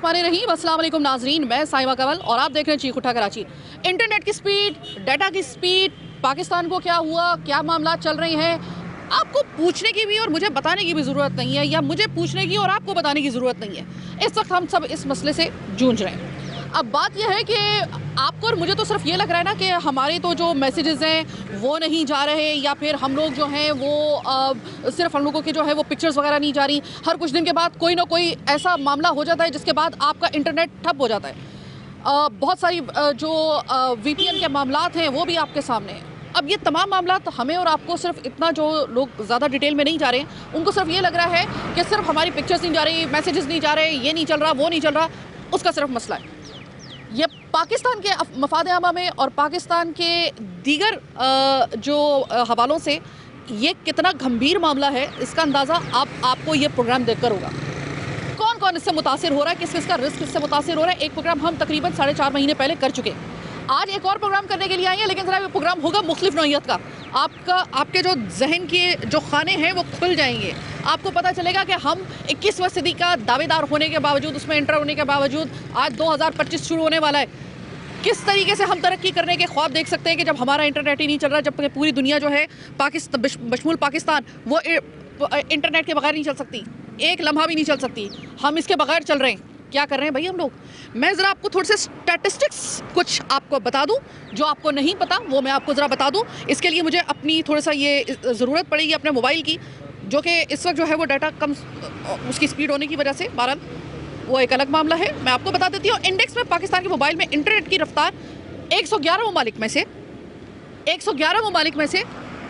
रहमानिर रहीम। अस्सलाम वालेकुम नाजरीन, मैं साइमा कंवल और आप देख रहे हैं चीख उठा कराची। इंटरनेट की स्पीड, डाटा की स्पीड, पाकिस्तान को क्या हुआ, क्या मामला चल रहे हैं, आपको पूछने की भी और मुझे बताने की भी ज़रूरत नहीं है, या मुझे पूछने की और आपको बताने की ज़रूरत नहीं है। इस वक्त हम सब इस मसले से जूझ रहे हैं। अब बात यह है कि आपको और मुझे तो सिर्फ ये लग रहा है ना कि हमारे तो जो मैसेजेस हैं वो नहीं जा रहे, या फिर हम लोग जो हैं वो सिर्फ हम लोगों की जो है वो पिक्चर्स वगैरह नहीं जा रही। हर कुछ दिन के बाद कोई ना कोई ऐसा मामला हो जाता है जिसके बाद आपका इंटरनेट ठप हो जाता है। बहुत सारी जो VPN के मामलात हैं वो भी आपके सामने हैं। अब ये तमाम मामला तो हमें और आपको सिर्फ इतना, जो लोग ज़्यादा डिटेल में नहीं जा रहे हैं उनको सिर्फ ये लग रहा है कि सिर्फ हमारी पिक्चर्स नहीं जा रही, मैसेजेस नहीं जा रहे, ये नहीं चल रहा, वो नहीं चल रहा, उसका सिर्फ मसला है। ये पाकिस्तान के मफाद आमा में और पाकिस्तान के दीगर जो हवालों से ये कितना गंभीर मामला है, इसका अंदाज़ा आपको ये प्रोग्राम देखकर होगा। कौन कौन इससे मुतासिर हो रहा है, किस किस का रिस्क इससे मुतासिर हो रहा है। एक प्रोग्राम हम तकरीबन 4.5 महीने पहले कर चुके हैं। आज एक और प्रोग्राम करने के लिए आए हैं, लेकिन ज़रा ये प्रोग्राम होगा मुख्तलिफ नौइयत का। आपके जो जहन के जो खाने हैं वो खुल जाएंगे। आपको पता चलेगा कि हम 21वीं सदी का दावेदार होने के बावजूद, उसमें एंटर होने के बावजूद, आज 2025 शुरू होने वाला है, किस तरीके से हम तरक्की करने के ख्वाब देख सकते हैं कि जब हमारा इंटरनेट ही नहीं चल रहा, जब पूरी दुनिया जो है बशमूल पाकिस्तान वो इंटरनेट के बगैर नहीं चल सकती, एक लम्हा भी नहीं चल सकती। हम इसके बगैर चल रहे हैं। क्या कर रहे हैं भाई हम लोग? मैं ज़रा आपको थोड़े से स्टैटिस्टिक्स कुछ आपको बता दूं, जो आपको नहीं पता वो मैं आपको ज़रा बता दूं। इसके लिए मुझे अपनी थोड़ा सा ये ज़रूरत पड़ेगी अपने मोबाइल की, जो कि इस वक्त जो है वो डाटा कम उसकी स्पीड होने की वजह से, बहरहाल वो एक अलग मामला है। मैं आपको बता देती हूँ। इंडेक्स में पाकिस्तान के मोबाइल में इंटरनेट की रफ्तार 111 ममालिक में से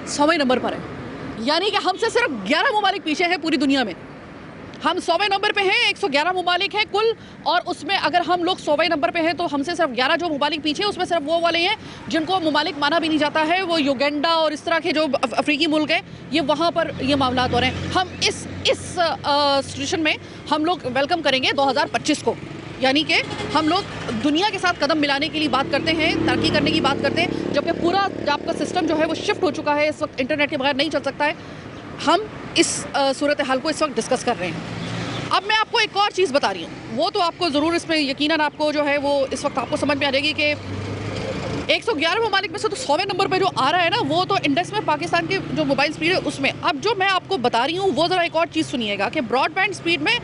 100वें नंबर पर है। यानी कि हमसे सिर्फ 11 ममालिक पीछे हैं पूरी दुनिया में। हम 100वें नंबर पे हैं, 111 ममालिक हैं कुल, और उसमें अगर हम लोग 100वें नंबर पे हैं तो हमसे सिर्फ 11 जो ममालिक पीछे हैं उसमें सिर्फ वो वाले हैं जिनको ममालिक माना भी नहीं जाता है, वो युगांडा और इस तरह के जो अफ्रीकी मुल्क हैं, ये वहाँ पर ये मामला हो रहे हैं। हम इस सिचुएशन में हम लोग वेलकम करेंगे 2025 को, यानी कि हम लोग दुनिया के साथ कदम मिलाने के लिए बात करते हैं, तरक्की करने की बात करते हैं, जबकि पूरा आपका सिस्टम जो है वो शिफ्ट हो चुका है। इस वक्त इंटरनेट के बगैर नहीं चल सकता है। हम इस सूरत हाल को इस वक्त डिस्कस कर रहे हैं। अब मैं आपको एक और चीज़ बता रही हूँ, वो तो आपको ज़रूर इसमें यकीनन आपको जो है वो इस वक्त आपको समझ में आ जाएगी कि 111 ममालिक में से तो 100वें नंबर पे जो आ रहा है ना, वो तो इंडेक्स में पाकिस्तान की जो मोबाइल स्पीड है उसमें। अब जो मैं आपको बता रही हूँ वो ज़रा एक और चीज़ सुनिएगा कि ब्रॉडबैंड स्पीड में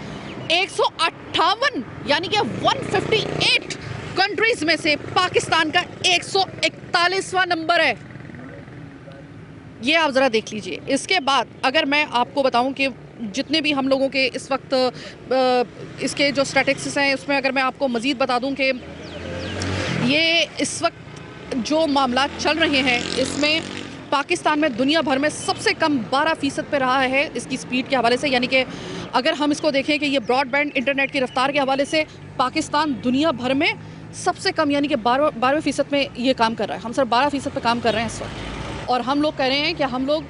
158 यानी कि 158 कंट्रीज़ में से पाकिस्तान का 141वां नंबर है। ये आप ज़रा देख लीजिए। इसके बाद अगर मैं आपको बताऊं कि जितने भी हम लोगों के इस वक्त इसके जो स्टैटिस्टिक्स हैं उसमें अगर मैं आपको मज़ीद बता दूं कि ये इस वक्त जो मामला चल रहे हैं इसमें पाकिस्तान में दुनिया भर में सबसे कम 12% पे रहा है इसकी स्पीड के हवाले से। यानी कि अगर हम इसको देखें कि ये ब्रॉडबैंड इंटरनेट की रफ्तार के हवाले से पाकिस्तान दुनिया भर में सबसे कम यानी कि 12% में ये काम कर रहा है। हम सिर्फ 12% पे काम कर रहे हैं इस वक्त, और हम लोग कह रहे हैं कि हम लोग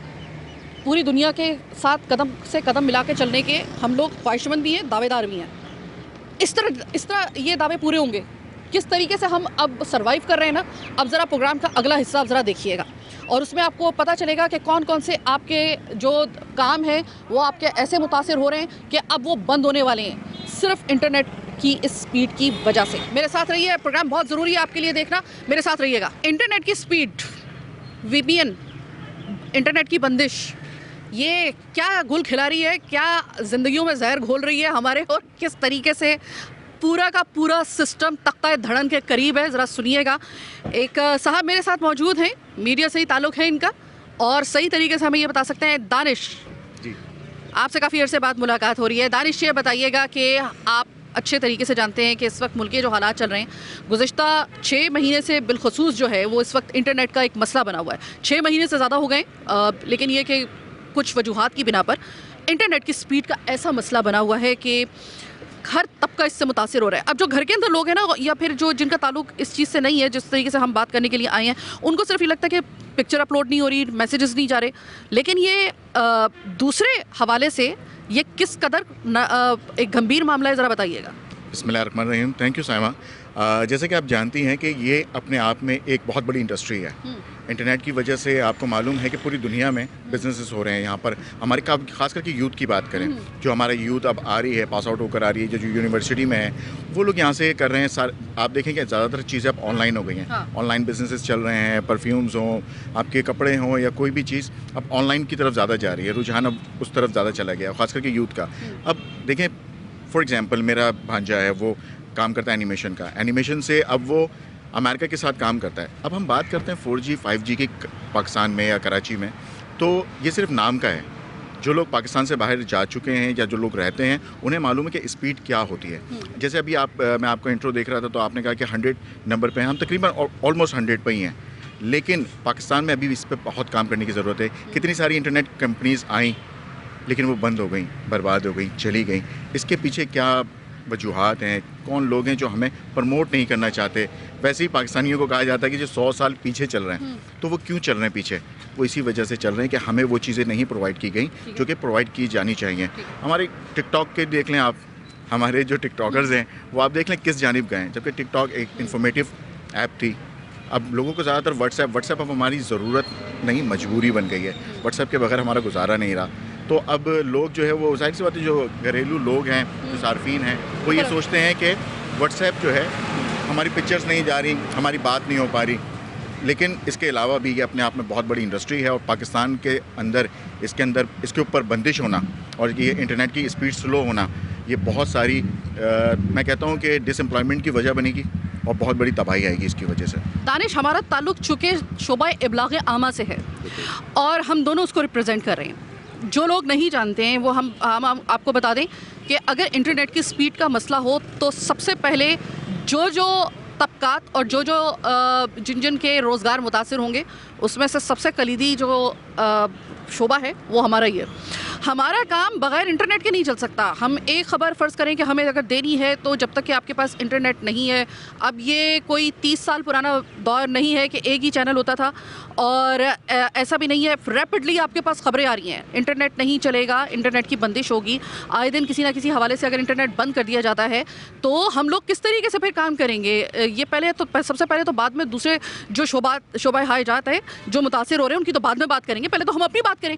पूरी दुनिया के साथ कदम से कदम मिला के चलने के हम लोग ख्वाहिशमंद भी हैं, दावेदार भी हैं। इस तरह ये दावे पूरे होंगे। किस तरीके से हम अब सर्वाइव कर रहे हैं ना, अब ज़रा प्रोग्राम का अगला हिस्सा आप ज़रा देखिएगा, और उसमें आपको पता चलेगा कि कौन कौन से आपके जो काम हैं वो आपके ऐसे मुतासिर हो रहे हैं कि अब वो बंद होने वाले हैं सिर्फ इंटरनेट की इस स्पीड की वजह से। मेरे साथ रहिए, प्रोग्राम बहुत ज़रूरी है आपके लिए देखना, मेरे साथ रहिएगा। इंटरनेट की स्पीड, VPN, इंटरनेट की बंदिश, ये क्या गुल खिला रही है, क्या ज़िंदगियों में जहर घोल रही है हमारे, और किस तरीके से पूरा का पूरा सिस्टम तख्ता धड़न के करीब है। ज़रा सुनिएगा। एक साहब मेरे साथ मौजूद हैं, मीडिया से ही ताल्लुक़ है इनका, और सही तरीके से हमें ये बता सकते हैं। दानिश जी, आपसे काफ़ी अर्से बाद मुलाकात हो रही है। दानिश, ये बताइएगा कि आप अच्छे तरीके से जानते हैं कि इस वक्त मुल्क के जो हालात चल रहे हैं, गुज़िश्ता 6 महीने से बिलखसूस जो है वो इस वक्त इंटरनेट का एक मसला बना हुआ है। 6 महीने से ज़्यादा हो गए, लेकिन ये कि कुछ वजूहात की बिना पर इंटरनेट की स्पीड का ऐसा मसला बना हुआ है कि हर तबका इससे मुतासिर हो रहा है। अब जो घर के अंदर लोग हैं ना, या फिर जो जिनका ताल्लुक इस चीज़ से नहीं है, जिस तरीके से हम बात करने के लिए आए हैं, उनको सिर्फ ये लगता है कि पिक्चर अपलोड नहीं हो रही, मैसेजेस नहीं जा रहे, लेकिन ये दूसरे हवाले से ये किस कदर एक गंभीर मामला है, ज़रा बताइएगा। बिस्मिल्लाहिर्रहमानिर्रहीम। Thank you Saima. जैसे कि आप जानती हैं कि ये अपने आप में एक बहुत बड़ी इंडस्ट्री है। इंटरनेट की वजह से आपको मालूम है कि पूरी दुनिया में बिजनेसेस हो रहे हैं। यहाँ पर हमारे खास करके यूथ की बात करें, जो हमारा यूथ अब आ रही है, पास आउट होकर आ रही है, जो यूनिवर्सिटी में है, वो लोग यहाँ से कर रहे हैं। आप देखेंगे ज़्यादातर चीज़ें अब ऑनलाइन हो गई हैं। हाँ। ऑनलाइन बिजनेसेस चल रहे हैं, परफ्यूम्स हों, आपके कपड़े हों या कोई भी चीज़ अब ऑनलाइन की तरफ ज़्यादा जा रही है। रुझान अब उस तरफ ज़्यादा चला गया, खास करके यूथ का। अब देखें, फॉर एग्ज़ाम्पल मेरा भांजा है, वो काम करता है एनिमेशन का। एनिमेशन से अब वो अमेरिका के साथ काम करता है। अब हम बात करते हैं 4G 5G की पाकिस्तान में या कराची में, तो ये सिर्फ नाम का है। जो लोग पाकिस्तान से बाहर जा चुके हैं या जो लोग रहते हैं, उन्हें मालूम है कि स्पीड क्या होती है। जैसे अभी मैं आपको इंट्रो देख रहा था, तो आपने कहा कि 100 नंबर पे हैं, हम तकरीबन ऑलमोस्ट 100 पे ही हैं। लेकिन पाकिस्तान में अभी भी इस पर बहुत काम करने की ज़रूरत है। कितनी सारी इंटरनेट कंपनीज़ आईं, लेकिन वो बंद हो गई, बर्बाद हो गई, चली गई। इसके पीछे क्या वजूहात हैं, कौन लोग हैं जो हमें प्रमोट नहीं करना चाहते? वैसे ही पाकिस्तानियों को कहा जाता है कि जो 100 साल पीछे चल रहे हैं, तो वो क्यों चल रहे हैं पीछे? वो इसी वजह से चल रहे हैं कि हमें वो चीज़ें नहीं प्रोवाइड की गई जो कि प्रोवाइड की जानी चाहिए। हमारे टिकटॉक के देख लें आप, हमारे जो टिकटॉकर्स हैं वो आप देख लें किस जानिब गए हैं। जबकि टिकटॉक एक इंफॉर्मेटिव ऐप थी, अब लोगों को ज़्यादातर व्हाट्सएप अब हमारी ज़रूरत नहीं, मजबूरी बन गई है। व्हाट्सएप के बगैर हमारा गुजारा नहीं रहा। तो अब लोग जो है वो ज़ाहिर सी बात है, जो घरेलू लोग हैं, जो सार्फिन हैं, वो ये सोचते हैं कि व्हाट्सएप जो है हमारी पिक्चर्स नहीं जा रही, हमारी बात नहीं हो पा रही। लेकिन इसके अलावा भी ये अपने आप में बहुत बड़ी इंडस्ट्री है, और पाकिस्तान के अंदर इसके ऊपर बंदिश होना और ये इंटरनेट की स्पीड स्लो होना, ये बहुत सारी मैं कहता हूँ कि डिसएम्प्लॉयमेंट की वजह बनेगी और बहुत बड़ी तबाही आएगी इसकी वजह से। दानिश, हमारा ताल्लुक़ चूँकि शोबा इब्लाग़ आमा से है और हम दोनों उसको रिप्रेजेंट कर रहे हैं। जो लोग नहीं जानते हैं वो हम आपको बता दें कि अगर इंटरनेट की स्पीड का मसला हो तो सबसे पहले जो तबकात और जो जिन के रोज़गार मुतासिर होंगे, उसमें से सबसे कलीदी जो शोबा है वो हमारा ही है। हमारा काम बग़ैर इंटरनेट के नहीं चल सकता। हम एक ख़बर फ़र्ज़ करें कि हमें अगर देनी है, तो जब तक कि आपके पास इंटरनेट नहीं है, अब ये कोई 30 साल पुराना दौर नहीं है कि एक ही चैनल होता था, और ऐसा भी नहीं है। रैपिडली आपके पास ख़बरें आ रही हैं। इंटरनेट नहीं चलेगा, इंटरनेट की बंदिश होगी, आए दिन किसी ना किसी हवाले से अगर इंटरनेट बंद कर दिया जाता है, तो हम लोग किस तरीके से फिर काम करेंगे? ये सबसे पहले तो बाद में दूसरे जो शोबा हाइजात है, जो मुतासिर हो रहे हैं, उनकी तो बाद में बात करेंगे। पहले तो हम अपनी बात करें।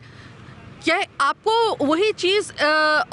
क्या आपको वही चीज़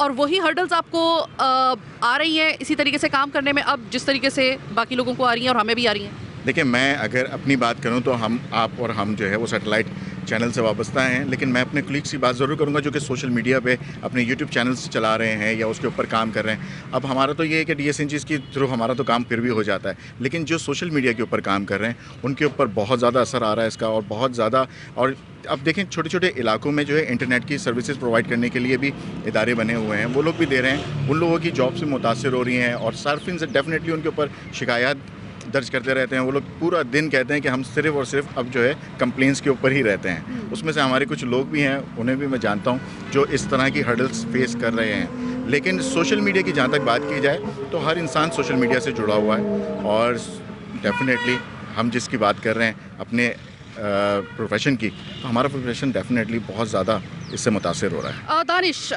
और वही हर्डल्स आपको आ रही हैं इसी तरीके से काम करने में, अब जिस तरीके से बाकी लोगों को आ रही हैं और हमें भी आ रही हैं? देखिए, मैं अगर अपनी बात करूं तो आप और हम जो है वो सैटेलाइट चैनल से वाबस्ता हैं, लेकिन मैं अपने कलीग्स की बात ज़रूर करूंगा जो कि सोशल मीडिया पे अपने यूट्यूब चैनल्स चला रहे हैं या उसके ऊपर काम कर रहे हैं। अब हमारा तो ये है कि DSNGs के थ्रू हमारा तो काम फिर भी हो जाता है, लेकिन जो सोशल मीडिया के ऊपर काम कर रहे हैं उनके ऊपर बहुत ज़्यादा असर आ रहा है इसका, और बहुत ज़्यादा। और अब देखें, छोटे छोटे इलाकों में जो है इंटरनेट की सर्विसेज प्रोवाइड करने के लिए भी इदारे बने हुए हैं, वो लोग भी दे रहे हैं। उन लोगों की जॉब से मुतासिर हो रही हैं, और सार्फिन से डेफिनेटली उनके ऊपर शिकायत दर्ज करते रहते हैं। वो लोग पूरा दिन कहते हैं कि हम सिर्फ़ और सिर्फ अब जो है कंप्लेंट्स के ऊपर ही रहते हैं। उसमें से हमारे कुछ लोग भी हैं, उन्हें भी मैं जानता हूँ, जो इस तरह की हर्डल्स फेस कर रहे हैं। लेकिन सोशल मीडिया की जहाँ तक बात की जाए, तो हर इंसान सोशल मीडिया से जुड़ा हुआ है, और डेफिनेटली हम जिसकी बात कर रहे हैं अपने प्रोफेशन की, तो हमारा प्रोफेशन डेफिनेटली बहुत ज़्यादा इससे मुतासिर हो रहा है। दानिश,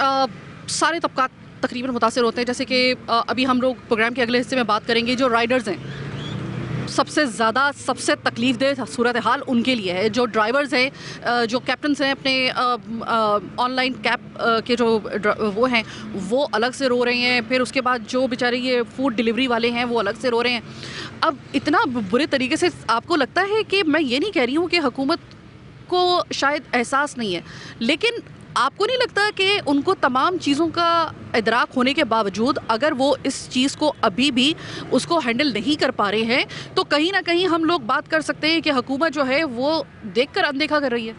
सारे तबकात तकरीबन मुतासिर होते हैं। जैसे कि अभी हम लोग प्रोग्राम के अगले हिस्से में बात करेंगे, जो राइडर्स हैं, सबसे ज़्यादा सबसे तकलीफ़देह सूरत हाल उनके लिए है। जो ड्राइवर्स हैं, जो कैप्टन्स हैं, अपने ऑनलाइन कैब के जो वो हैं, वो अलग से रो रहे हैं। फिर उसके बाद जो बेचारे ये फूड डिलीवरी वाले हैं, वो अलग से रो रहे हैं। अब इतना बुरे तरीके से आपको लगता है कि, मैं ये नहीं कह रही हूँ कि हुकूमत को शायद एहसास नहीं है, लेकिन आपको नहीं लगता कि उनको तमाम चीज़ों का इदराक होने के बावजूद अगर वो इस चीज़ को अभी भी उसको हैंडल नहीं कर पा रहे हैं, तो कहीं ना कहीं हम लोग बात कर सकते हैं कि हुकूमत जो है वो देखकर अनदेखा कर रही है?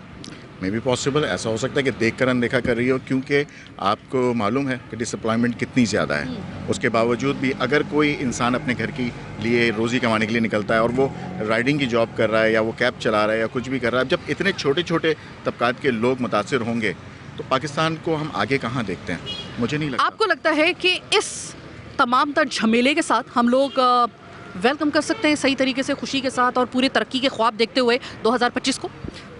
मे बी पॉसिबल, ऐसा हो सकता है कि देखकर अनदेखा कर रही हो, क्योंकि आपको मालूम है कि डिसएम्प्लॉयमेंट कितनी ज़्यादा है। उसके बावजूद भी अगर कोई इंसान अपने घर के लिए रोज़ी कमाने के लिए निकलता है, और वो राइडिंग की जॉब कर रहा है, या वो कैब चला रहा है, या कुछ भी कर रहा है, जब इतने छोटे छोटे तबकात के लोग मुतासिर होंगे, तो पाकिस्तान को हम आगे कहाँ देखते हैं? मुझे नहीं लगता। आपको लगता है कि इस तमाम तर झमेले के साथ हम लोग वेलकम कर सकते हैं सही तरीके से, खुशी के साथ, और पूरी तरक्की के ख्वाब देखते हुए 2025 को?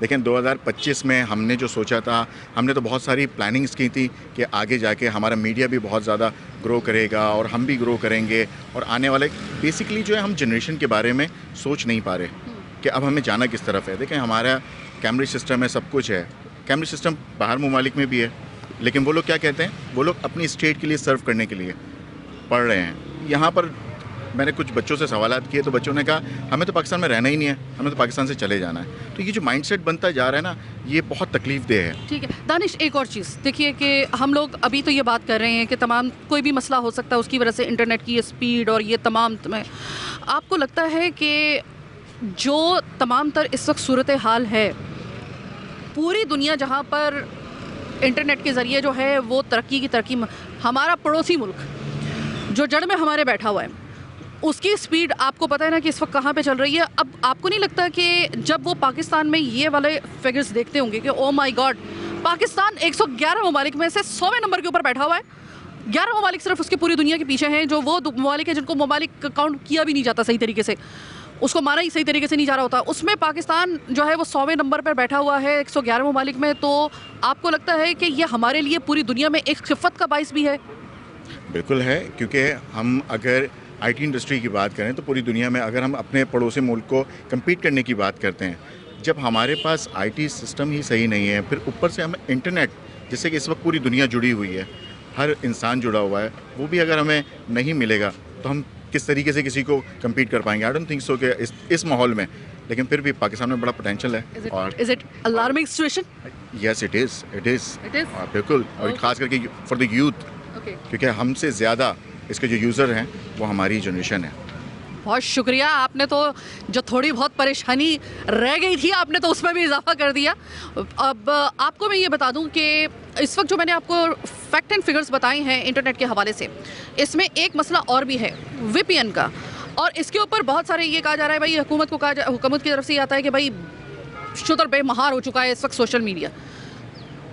लेकिन 2025 में हमने जो सोचा था, हमने तो बहुत सारी प्लानिंग्स की थी कि आगे जाके हमारा मीडिया भी बहुत ज़्यादा ग्रो करेगा और हम भी ग्रो करेंगे, और आने वाले बेसिकली जो है हम जनरेशन के बारे में सोच नहीं पा रहे कि अब हमें जाना किस तरफ है। देखें, हमारा कैमरे सिस्टम है, सब कुछ है, कैमरे सिस्टम बाहर ममालिक में भी है, लेकिन वो लोग क्या कहते हैं, वो लोग अपनी स्टेट के लिए सर्व करने के लिए पढ़ रहे हैं। यहाँ पर मैंने कुछ बच्चों से सवालात किए तो बच्चों ने कहा हमें तो पाकिस्तान में रहना ही नहीं है, हमें तो पाकिस्तान से चले जाना है। तो ये जो माइंडसेट बनता जा रहा है ना, ये बहुत तकलीफ़देह है। ठीक है दानिश, एक और चीज़ देखिए कि हम लोग अभी तो ये बात कर रहे हैं कि तमाम कोई भी मसला हो सकता है उसकी वजह से इंटरनेट की स्पीड और ये तमाम आपको लगता है कि जो तमाम तर इस वक्त सूरत हाल है, पूरी दुनिया जहाँ पर इंटरनेट के ज़रिए जो है वो तरक्की की तरक्की, हमारा पड़ोसी मुल्क जो जड़ में हमारे बैठा हुआ है उसकी स्पीड आपको पता है ना कि इस वक्त कहाँ पे चल रही है। अब आपको नहीं लगता कि जब वो पाकिस्तान में ये वाले फिगर्स देखते होंगे कि ओ माय गॉड, पाकिस्तान 111 ममालिक में से 100वें नंबर के ऊपर बैठा हुआ है, 11 ममालिक सिर्फ उसके पूरी दुनिया के पीछे हैं, जो वो ममालिक है जिनको ममालिक काउंट किया भी नहीं जाता सही तरीके से, उसको माना ही सही तरीके से नहीं जा रहा होता, उसमें पाकिस्तान जो है वो 100वें नंबर पर बैठा हुआ है 111 ममालिक में। तो आपको लगता है कि ये हमारे लिए पूरी दुनिया में एक खिफ़त का बाइस भी है? बिल्कुल है, क्योंकि हम अगर आईटी इंडस्ट्री की बात करें तो पूरी दुनिया में अगर हम अपने पड़ोसी मुल्क को कम्पीट करने की बात करते हैं, जब हमारे पास आईटी सिस्टम ही सही नहीं है, फिर ऊपर से हमें इंटरनेट, जिससे कि इस वक्त पूरी दुनिया जुड़ी हुई है, हर इंसान जुड़ा हुआ है, वो भी अगर हमें नहीं मिलेगा तो हम किस तरीके से किसी को कम्पीट कर पाएंगे? आई डोंट थिंक सो कि इस माहौल में। लेकिन फिर भी पाकिस्तान में बड़ा पोटेंशियल है। और is it alarming situation? Yes, it is बिल्कुल, और ख़ास करके फॉर द यूथ, क्योंकि हमसे ज़्यादा इसके जो यूज़र हैं वो हमारी जनरेशन है। बहुत शुक्रिया, आपने तो जो थोड़ी बहुत परेशानी रह गई थी आपने तो उसमें भी इजाफा कर दिया। अब आपको मैं ये बता दूं कि इस वक्त जो मैंने आपको फैक्ट एंड फिगर्स बताए हैं इंटरनेट के हवाले से, इसमें एक मसला और भी है वीपीएन का, और इसके ऊपर बहुत सारे ये कहा जा रहा है भाई, हुकूमत की तरफ से ये आता है कि भाई शुतर बेमहार हो चुका है इस वक्त सोशल मीडिया।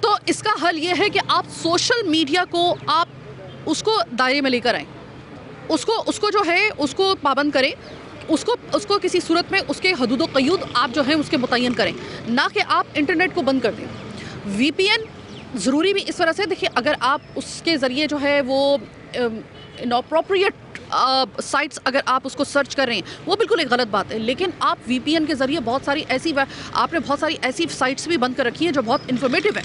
तो इसका हल ये है कि आप सोशल मीडिया को आप उसको दायरे में लेकर आएँ, उसको जो है उसको पाबंद करें, उसको किसी सूरत में उसके हदूद क़यूद आप जो है उसके मुतय्यन करें, ना कि आप इंटरनेट को बंद कर दें। वीपीएन ज़रूरी भी इस वजह से, देखिए अगर आप उसके ज़रिए जो है वो इनअप्रोप्रिएट साइट्स अगर आप उसको सर्च कर रहे हैं वो बिल्कुल एक गलत बात है, लेकिन आप वीपीएन के ज़रिए बहुत सारी ऐसी साइट्स भी बंद कर रखी हैं जो बहुत इन्फॉर्मेटिव है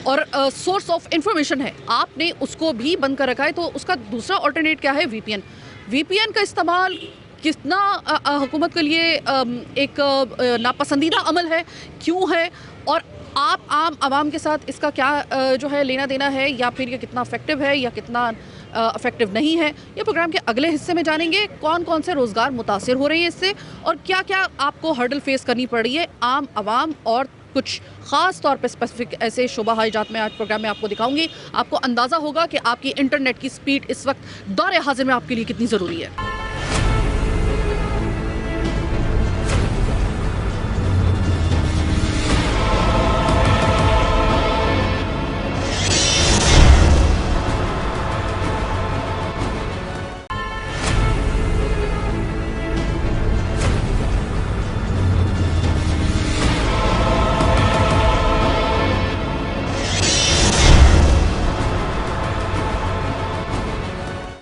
और सोर्स ऑफ इंफॉर्मेशन है, आपने उसको भी बंद कर रखा है। तो उसका दूसरा ऑल्टरनेट क्या है? वीपीएन का इस्तेमाल कितना हुकूमत के लिए एक नापसंदीदा अमल है, क्यों है, और आप आम आवाम के साथ इसका क्या जो है लेना देना है, या फिर ये कितना इफेक्टिव है या कितना इफेक्टिव नहीं है, ये प्रोग्राम के अगले हिस्से में जानेंगे। कौन कौन से रोज़गार मुतासिर हो रहे हैं इससे, और क्या क्या आपको हर्डल फेस करनी पड़ रही है आम आवाम, और कुछ ख़ास तौर पे स्पेसिफिक ऐसे शोबा हाइजात में आज प्रोग्राम में आपको दिखाऊंगी। आपको अंदाज़ा होगा कि आपकी इंटरनेट की स्पीड इस वक्त दौर हाजिर में आपके लिए कितनी ज़रूरी है।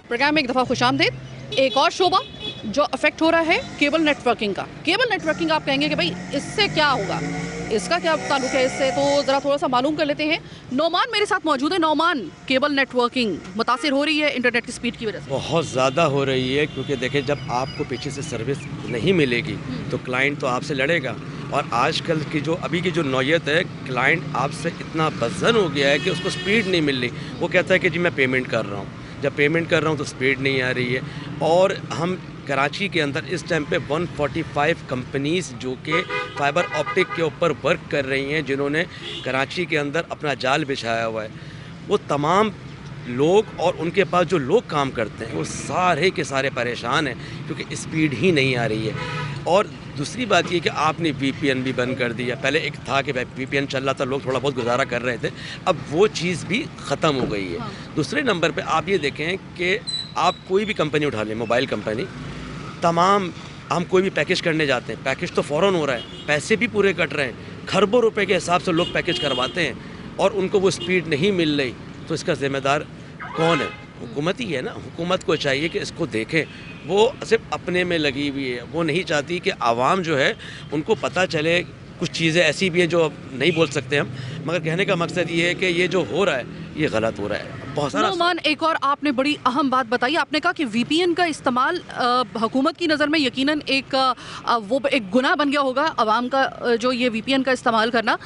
प्रोग्राम में एक दफ़ा खुशामदीद। एक और शोबा जो अफेक्ट हो रहा है केबल नेटवर्किंग का। केबल नेटवर्किंग आप कहेंगे कि भाई इससे क्या होगा, इसका क्या ताल्लुक है इससे, तो ज़रा थोड़ा सा मालूम कर लेते हैं। नौमान मेरे साथ मौजूद है। नौमान, केबल नेटवर्किंग मुतासिर हो रही है इंटरनेट की स्पीड की वजह से? बहुत ज़्यादा हो रही है, क्योंकि देखिए जब आपको पीछे से सर्विस नहीं मिलेगी तो क्लाइंट तो आपसे लड़ेगा, और आजकल की जो अभी की जो नौयत है, क्लाइंट आपसे इतना बज़न हो गया है कि उसको स्पीड नहीं मिल रही। वो कहता है कि जी मैं पेमेंट कर रहा हूँ, जब पेमेंट कर रहा हूँ तो स्पीड नहीं आ रही है। और हम कराची के अंदर इस टाइम पे 145 कंपनीज़ जो कि फाइबर ऑप्टिक के ऊपर वर्क कर रही हैं, जिन्होंने कराची के अंदर अपना जाल बिछाया हुआ है, वो तमाम लोग और उनके पास जो लोग काम करते हैं वो सारे के सारे परेशान हैं, क्योंकि स्पीड ही नहीं आ रही है। और दूसरी बात ये कि आपने वीपीएन भी बंद कर दिया। पहले एक था कि वीपीएन चल रहा था, लोग थोड़ा बहुत गुजारा कर रहे थे, अब वो चीज़ भी ख़त्म हो गई है। दूसरे नंबर पे आप ये देखें कि आप कोई भी कंपनी उठा लें, मोबाइल कंपनी, तमाम हम कोई भी पैकेज करने जाते हैं, पैकेज तो फ़ौरन हो रहा है, पैसे भी पूरे कट रहे हैं, खरबों रुपए के हिसाब से लोग पैकेज करवाते हैं और उनको वो स्पीड नहीं मिल रही, तो इसका ज़िम्मेदार कौन है? हुकूमत ही है ना, हुकूमत को चाहिए कि इसको देखें। वो सिर्फ अपने में लगी हुई है, वो नहीं चाहती कि आवाम जो है उनको पता चले। कुछ चीज़ें ऐसी भी हैं जो अब नहीं बोल सकते हम, मगर कहने का मकसद ये है कि ये जो हो रहा है ये गलत हो रहा है। बहुत सारा नोमान, एक और आपने बड़ी अहम बात बताई। आपने कहा कि वीपीएन का इस्तेमाल हुकूमत की नज़र में यकीनन वो एक गुनाह बन गया होगा आवाम का, जो ये वीपीएन का इस्तेमाल करना।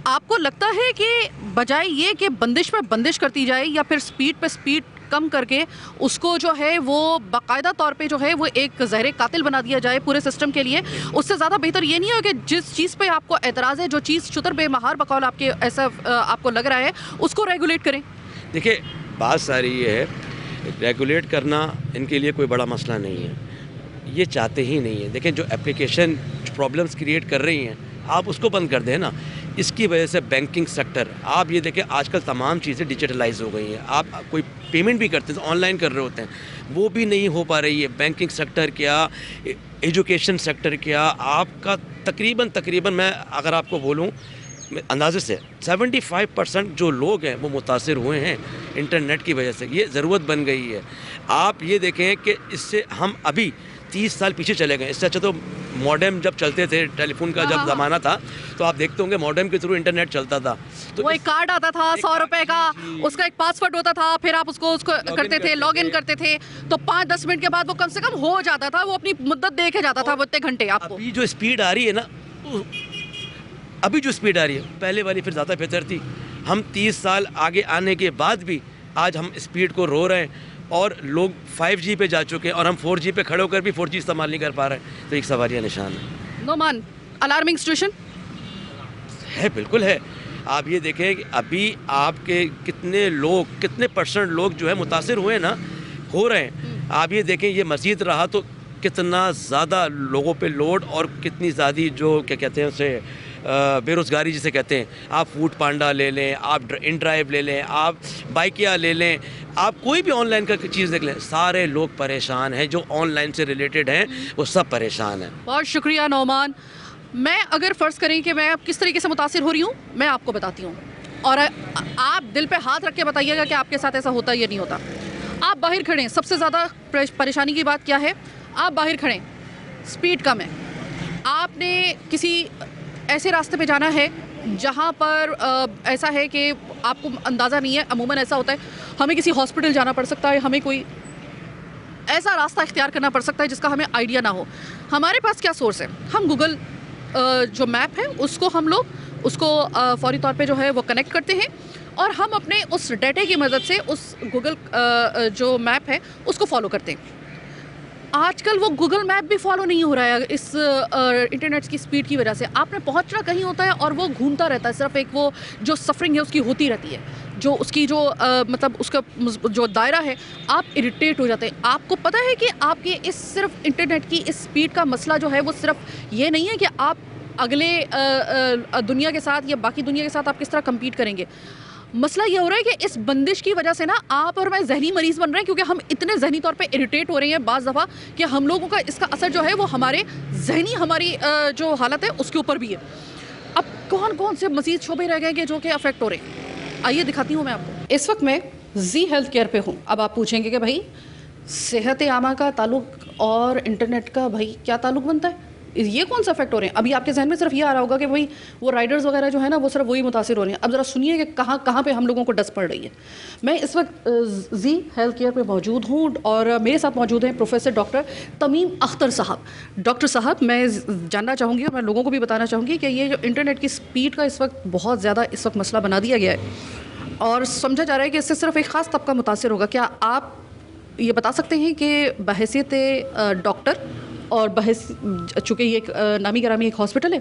आपको लगता है कि बजाय ये कि बंदिश पे बंदिश करती जाए या फिर स्पीड पे स्पीड कम करके उसको जो है वो बाकायदा तौर पे जो है वो एक ज़हर कातिल बना दिया जाए पूरे सिस्टम के लिए, उससे ज़्यादा बेहतर ये नहीं है कि जिस चीज़ पे आपको एतराज़ है, जो चीज़ शुतर बेमहार बकौल आपके ऐसा आपको लग रहा है, उसको रेगुलेट करें? देखिए, बात सारी ये है, रेगुलेट करना इनके लिए कोई बड़ा मसला नहीं है, ये चाहते ही नहीं है। देखिए, जो एप्लीकेशन प्रॉब्लम्स क्रिएट कर रही हैं, आप उसको बंद कर दें ना। इसकी वजह से बैंकिंग सेक्टर, आप ये देखें आजकल तमाम चीज़ें डिजिटलाइज हो गई हैं। आप कोई पेमेंट भी करते हैं तो ऑनलाइन कर रहे होते हैं, वो भी नहीं हो पा रही है। बैंकिंग सेक्टर क्या, एजुकेशन सेक्टर क्या, आपका तकरीबन मैं अगर आपको बोलूँ अंदाजे से 75% जो लोग हैं वो मुतासिर हुए हैं इंटरनेट की वजह से। ये ज़रूरत बन गई है। आप ये देखें कि इससे हम अभी 30 साल पीछे चले गए। इससे अच्छा तो मॉडेम जब चलते थे, टेलीफोन का जब ज़माना था, तो आप देखते होंगे मॉडेम के थ्रू इंटरनेट चलता था। तो वो एक कार्ड आता था 100 रुपए का, उसका एक पासवर्ड होता था, फिर आप उसको करते थे, लॉग इन करते थे, तो 5-10 मिनट के बाद वो कम से कम हो जाता था, वो अपनी मुद्दत दे के जाता था वो इतने घंटे आपको। अभी जो स्पीड आ रही है ना, अभी जो स्पीड आ रही है पहले वाली फिर ज़्यादा बेहतर थी। हम 30 साल आगे आने के बाद भी आज हम स्पीड को रो रहे हैं और लोग 5G पे जा चुके हैं और हम 4G पे खड़े होकर भी 4G इस्तेमाल नहीं कर पा रहे हैं। तो एक सवालिया निशान है। नोमान, अलार्मिंग सिचुएशन है, बिल्कुल है। आप ये देखें कि अभी आपके कितने परसेंट लोग जो है मुतासिर हुए ना, हो रहे हैं। आप ये देखें, ये मज़ीद रहा तो कितना ज़्यादा लोगों पे लोड और कितनी ज़्यादा जो क्या कहते हैं उसे बेरोज़गारी जिसे कहते हैं। आप फूड पांडा ले लें, आप इन ड्राइव ले लें, आप बाइकिया ले लें, आप कोई भी ऑनलाइन का चीज़ देख लें, सारे लोग परेशान हैं। जो ऑनलाइन से रिलेटेड हैं वो सब परेशान हैं। बहुत शुक्रिया नोमान। मैं अगर फ़र्ज़ करें कि मैं किस तरीके से मुतासिर हो रही हूँ, मैं आपको बताती हूँ, और आप दिल पे हाथ रख के बताइएगा कि आपके साथ ऐसा होता या नहीं होता। आप बाहर खड़े हैं, सबसे ज़्यादा परेशानी की बात क्या है? आप बाहर खड़े हैं, स्पीड कम है, आपने किसी ऐसे रास्ते पे जाना है जहाँ पर ऐसा है कि आपको अंदाज़ा नहीं है। अमूमन ऐसा होता है, हमें किसी हॉस्पिटल जाना पड़ सकता है, हमें कोई ऐसा रास्ता इख्तियार करना पड़ सकता है जिसका हमें आइडिया ना हो। हमारे पास क्या सोर्स है? हम गूगल जो मैप है उसको हम लोग उसको फौरी तौर पे जो है वो कनेक्ट करते हैं और हम अपने उस डाटे की मदद से उस गूगल जो मैप है उसको फॉलो करते हैं। आजकल वो गूगल मैप भी फॉलो नहीं हो रहा है इस इंटरनेट की स्पीड की वजह से। आपने पहुंचना कहीं होता है और वो घूमता रहता है, सिर्फ एक वो जो सफरिंग है उसकी होती रहती है, जो उसकी जो मतलब उसका जो दायरा है, आप इरिटेट हो जाते हैं। आपको पता है कि आपके इस सिर्फ इंटरनेट की इस स्पीड का मसला जो है वो सिर्फ ये नहीं है कि आप अगले दुनिया के साथ या बाकी दुनिया के साथ आप किस तरह कम्पीट करेंगे। मसला ये हो रहा है कि इस बंदिश की वजह से ना आप और मैं जहनी मरीज़ बन रहे हैं, क्योंकि हम इतने जहनी तौर पे इरिटेट हो रहे हैं बाज़ दफ़ा कि हम लोगों का इसका असर जो है वो हमारे जहनी हमारी जो हालत है उसके ऊपर भी है। अब कौन कौन से मज़ीद शोबे रह गए कि जो कि अफेक्ट हो रहे हैं, आइए दिखाती हूँ मैं आपको। इस वक्त मैं जी हेल्थ केयर पे हूँ। अब आप पूछेंगे कि भाई सेहत आमा का ताल्लुक और इंटरनेट का भाई क्या ताल्लुक बनता है, ये कौन सा इफेक्ट हो रहे हैं? अभी आपके जहन में सिर्फ ये आ रहा होगा कि भाई वो राइडर्स वगैरह जो है ना वो सिर्फ वही मुतासिर हो रहे हैं। अब ज़रा सुनिए कि कहाँ कहाँ पे हम लोगों को डस पड़ रही है। मैं इस वक्त जी हेल्थ केयर पे मौजूद हूँ और मेरे साथ मौजूद हैं प्रोफेसर डॉक्टर तमीम अख्तर साहब। डॉक्टर साहब, मैं जानना चाहूँगी और मैं लोगों को भी बताना चाहूँगी कि ये जो इंटरनेट की स्पीड का इस वक्त बहुत ज़्यादा इस वक्त मसला बना दिया गया है और समझा जा रहा है कि इससे सिर्फ एक ख़ास तबका मुतासिर होगा। क्या आप ये बता सकते हैं कि बहैसियत डॉक्टर और चूँकि ये एक नामी गिरामी एक हॉस्पिटल है,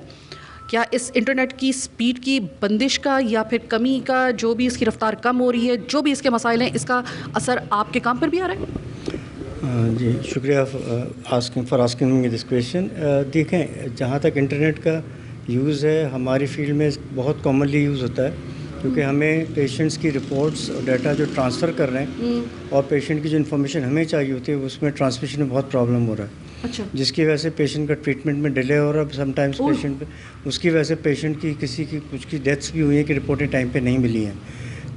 क्या इस इंटरनेट की स्पीड की बंदिश का या फिर कमी का, जो भी इसकी रफ्तार कम हो रही है, जो भी इसके मसाइल हैं, इसका असर आपके काम पर भी आ रहा है? जी शुक्रिया for asking me this question. देखें, जहाँ तक इंटरनेट का यूज़ है हमारी फील्ड में बहुत कॉमनली यूज़ होता है, क्योंकि हमें पेशेंट्स की रिपोर्ट्स और डाटा जो ट्रांसफ़र कर रहे हैं और पेशेंट की जो इन्फॉर्मेशन हमें चाहिए होती है उसमें ट्रांसमिशन में बहुत प्रॉब्लम हो रहा है। अच्छा। जिसकी वजह से पेशेंट का ट्रीटमेंट में डिले हो रहा है। समटाइम्स पेशेंट पे उसकी वजह से पेशेंट की कुछ की डेथ्स भी हुई हैं कि रिपोर्टें टाइम पे नहीं मिली हैं।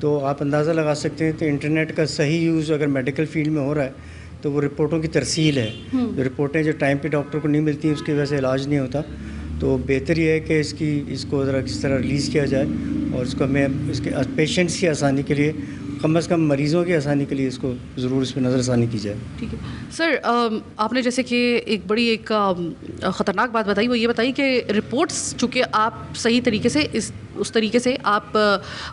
तो आप अंदाज़ा लगा सकते हैं तो इंटरनेट का सही यूज़ अगर मेडिकल फील्ड में हो रहा है तो वो रिपोर्टों की तरसील है। जो रिपोर्टें जो टाइम पे डॉक्टर को नहीं मिलती उसकी वजह से इलाज नहीं होता, तो बेहतर ये है कि इसको ज़रा किस तरह रिलीज़ किया जाए और इसको हमें इसके पेशेंट्स की आसानी के लिए, कम से कम मरीज़ों की आसानी के लिए इसको ज़रूर इस पर नज़रसानी की जाए। ठीक है सर, आपने जैसे कि एक बड़ी एक ख़तरनाक बात बताई, वो ये बताई कि रिपोर्ट्स चूँकि आप सही तरीके से उस तरीके से आप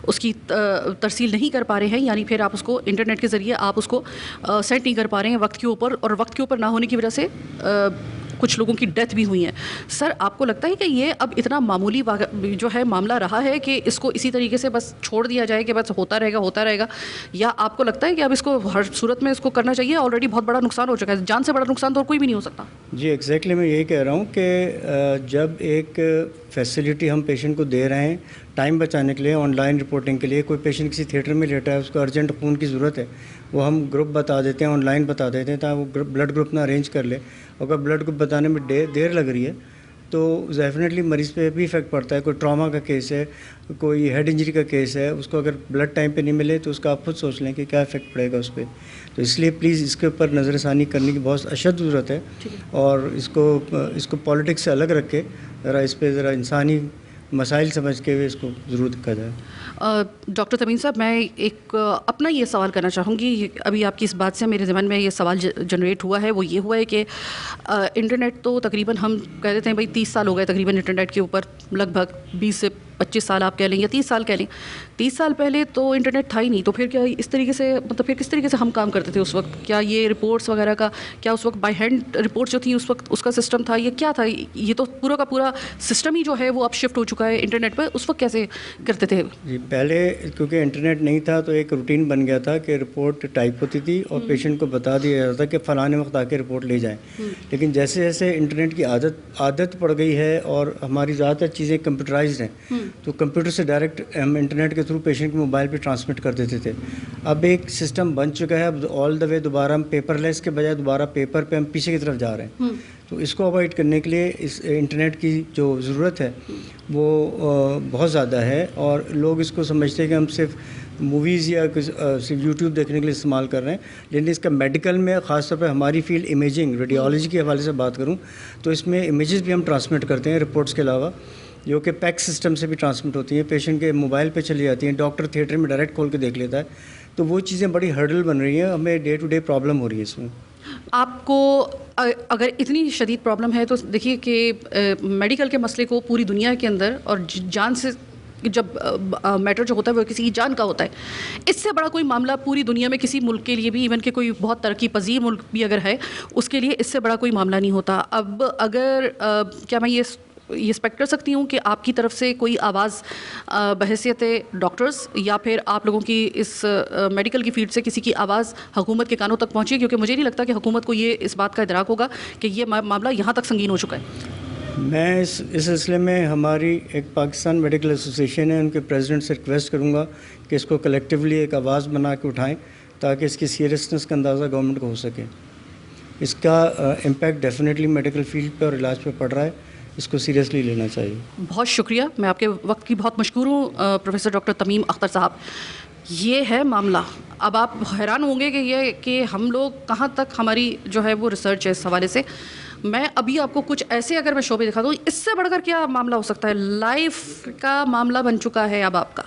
उसकी तरसील नहीं कर पा रहे हैं, यानी फिर आप उसको इंटरनेट के ज़रिए आप उसको सेट नहीं कर पा रहे हैं वक्त के ऊपर, और वक्त के ऊपर ना होने की वजह से कुछ लोगों की डेथ भी हुई है। सर, आपको लगता है कि ये अब इतना मामूली जो है मामला रहा है कि इसको इसी तरीके से बस छोड़ दिया जाए कि बस होता रहेगा, या आपको लगता है कि अब इसको हर सूरत में इसको करना चाहिए? ऑलरेडी बहुत बड़ा नुकसान हो चुका है, जान से बड़ा नुकसान तो और कोई भी नहीं हो सकता। जी एग्जैक्टली, मैं यही कह रहा हूँ कि जब एक फैसिलिटी हम पेशेंट को दे रहे हैं टाइम बचाने के लिए, ऑनलाइन रिपोर्टिंग के लिए, कोई पेशेंट किसी थिएटर में लेटा है, उसको अर्जेंट खून की ज़रूरत है, वो हम ग्रुप बता देते हैं, ऑनलाइन बता देते हैं ताकि वो ब्लड ग्रुप ना अरेंज कर ले। अगर ब्लड ग्रुप बताने में देर लग रही है तो डेफिनेटली मरीज़ पे भी इफ़ेक्ट पड़ता है। कोई ट्रॉमा का केस है, कोई हेड इंजरी का केस है, उसको अगर ब्लड टाइम पे नहीं मिले तो उसका आप खुद सोच लें कि क्या इफ़ेक्ट पड़ेगा उस पर। तो इसलिए प्लीज़ इसके ऊपर नज़रसानी करने की बहुत अशद ज़रूरत है, और इसको पॉलिटिक्स से अलग रख के ज़रा इस पर ज़रा इंसानी मसाइल समझ के इसको ज़रूर देखा जाए। डॉक्टर तमीम साहब, मैं एक अपना ये सवाल करना चाहूँगी। अभी आपकी इस बात से मेरे ज़हन में ये सवाल जनरेट हुआ है, वो ये हुआ है कि इंटरनेट तो तकरीबन हम कह देते हैं भाई 30 साल हो गए तकरीबन इंटरनेट के ऊपर, लगभग 20 से 25 साल आप कह लें या 30 साल कह लें। 30 साल पहले तो इंटरनेट था ही नहीं, तो फिर क्या इस तरीके से, मतलब फिर किस तरीके से हम काम करते थे उस वक्त? क्या ये रिपोर्ट्स वगैरह का, क्या उस वक्त बाय हैंड रिपोर्ट्स जो थी उस वक्त उसका सिस्टम था, ये क्या था? ये तो पूरा का पूरा सिस्टम ही जो है वो अब शिफ्ट हो चुका है इंटरनेट पर। उस वक्त कैसे करते थे? जी, पहले क्योंकि इंटरनेट नहीं था तो एक रूटीन बन गया था कि रिपोर्ट टाइप होती थी और पेशेंट को बता दिया जाता था कि फ़लाने वक्त आके रिपोर्ट ले जाएं। लेकिन जैसे जैसे इंटरनेट की आदत पड़ गई है और हमारी ज़्यादातर चीज़ें कंप्यूटराइज्ड हैं, तो कंप्यूटर से डायरेक्ट हम इंटरनेट के थ्रू पेशेंट के मोबाइल पे ट्रांसमिट कर देते थे। अब एक सिस्टम बन चुका है, अब ऑल द वे दोबारा हम पेपरलेस के बजाय दोबारा पेपर पे हम पीछे की तरफ जा रहे हैं। तो इसको अवॉइड करने के लिए इस इंटरनेट की जो ज़रूरत है वो बहुत ज़्यादा है, और लोग इसको समझते हैं कि हम सिर्फ मूवीज़ या सिर्फ यूट्यूब देखने के लिए इस्तेमाल कर रहे हैं। लेकिन इसका मेडिकल में ख़ासतौर पर हमारी फील्ड इमेजिंग, रेडियोलॉजी के हवाले से बात करूँ तो इसमें इमेजेस भी हम ट्रांसमिट करते हैं रिपोर्ट्स के अलावा, जो कि पैक्स सिस्टम से भी ट्रांसमिट होती हैं, पेशेंट के मोबाइल पे चली जाती हैं, डॉक्टर थिएटर में डायरेक्ट खोल के देख लेता है। तो वो चीज़ें बड़ी हर्डल बन रही हैं, हमें डे टू डे प्रॉब्लम हो रही है इसमें। आपको अगर इतनी शदीद प्रॉब्लम है तो देखिए कि मेडिकल के मसले को पूरी दुनिया के अंदर, और जान से जब मैटर जो होता है वो किसी की जान का होता है, इससे बड़ा कोई मामला पूरी दुनिया में किसी मुल्क के लिए भी, इवन के कोई बहुत तरक्की पजीर मुल्क भी अगर है उसके लिए इससे बड़ा कोई मामला नहीं होता। अब अगर क्या मैं ये एक्सपेक्ट कर सकती हूँ कि आपकी तरफ से कोई आवाज़ बहैसियत डॉक्टर्स या फिर आप लोगों की इस मेडिकल की फील्ड से किसी की आवाज़ हुकूमत के कानों तक पहुँची? क्योंकि मुझे नहीं लगता कि हुकूमत को ये इस बात का इदराक होगा कि ये मामला यहाँ तक संगीन हो चुका है। मैं इस सिलसिले में हमारी एक पाकिस्तान मेडिकल एसोसिएशन है, उनके प्रेसिडेंट से रिक्वेस्ट करूँगा कि इसको कलेक्टिवली एक आवाज़ बना के उठाएँ ताकि इसकी सीरियसनेस का अंदाज़ा गवर्नमेंट को हो सके। इसका इम्पैक्ट डेफिनेटली मेडिकल फील्ड पे और इलाज पे पड़ रहा है, इसको सीरियसली लेना चाहिए। बहुत शुक्रिया, मैं आपके वक्त की बहुत मशकूर हूँ प्रोफेसर डॉक्टर तमीम अख्तर साहब। ये है मामला। अब आप हैरान होंगे कि हम लोग कहाँ तक हमारी जो है वो रिसर्च है इस हवाले से। मैं अभी आपको कुछ ऐसे अगर मैं शोबे दिखा दूँ, इससे बढ़कर क्या मामला हो सकता है? लाइफ का मामला बन चुका है अब आपका।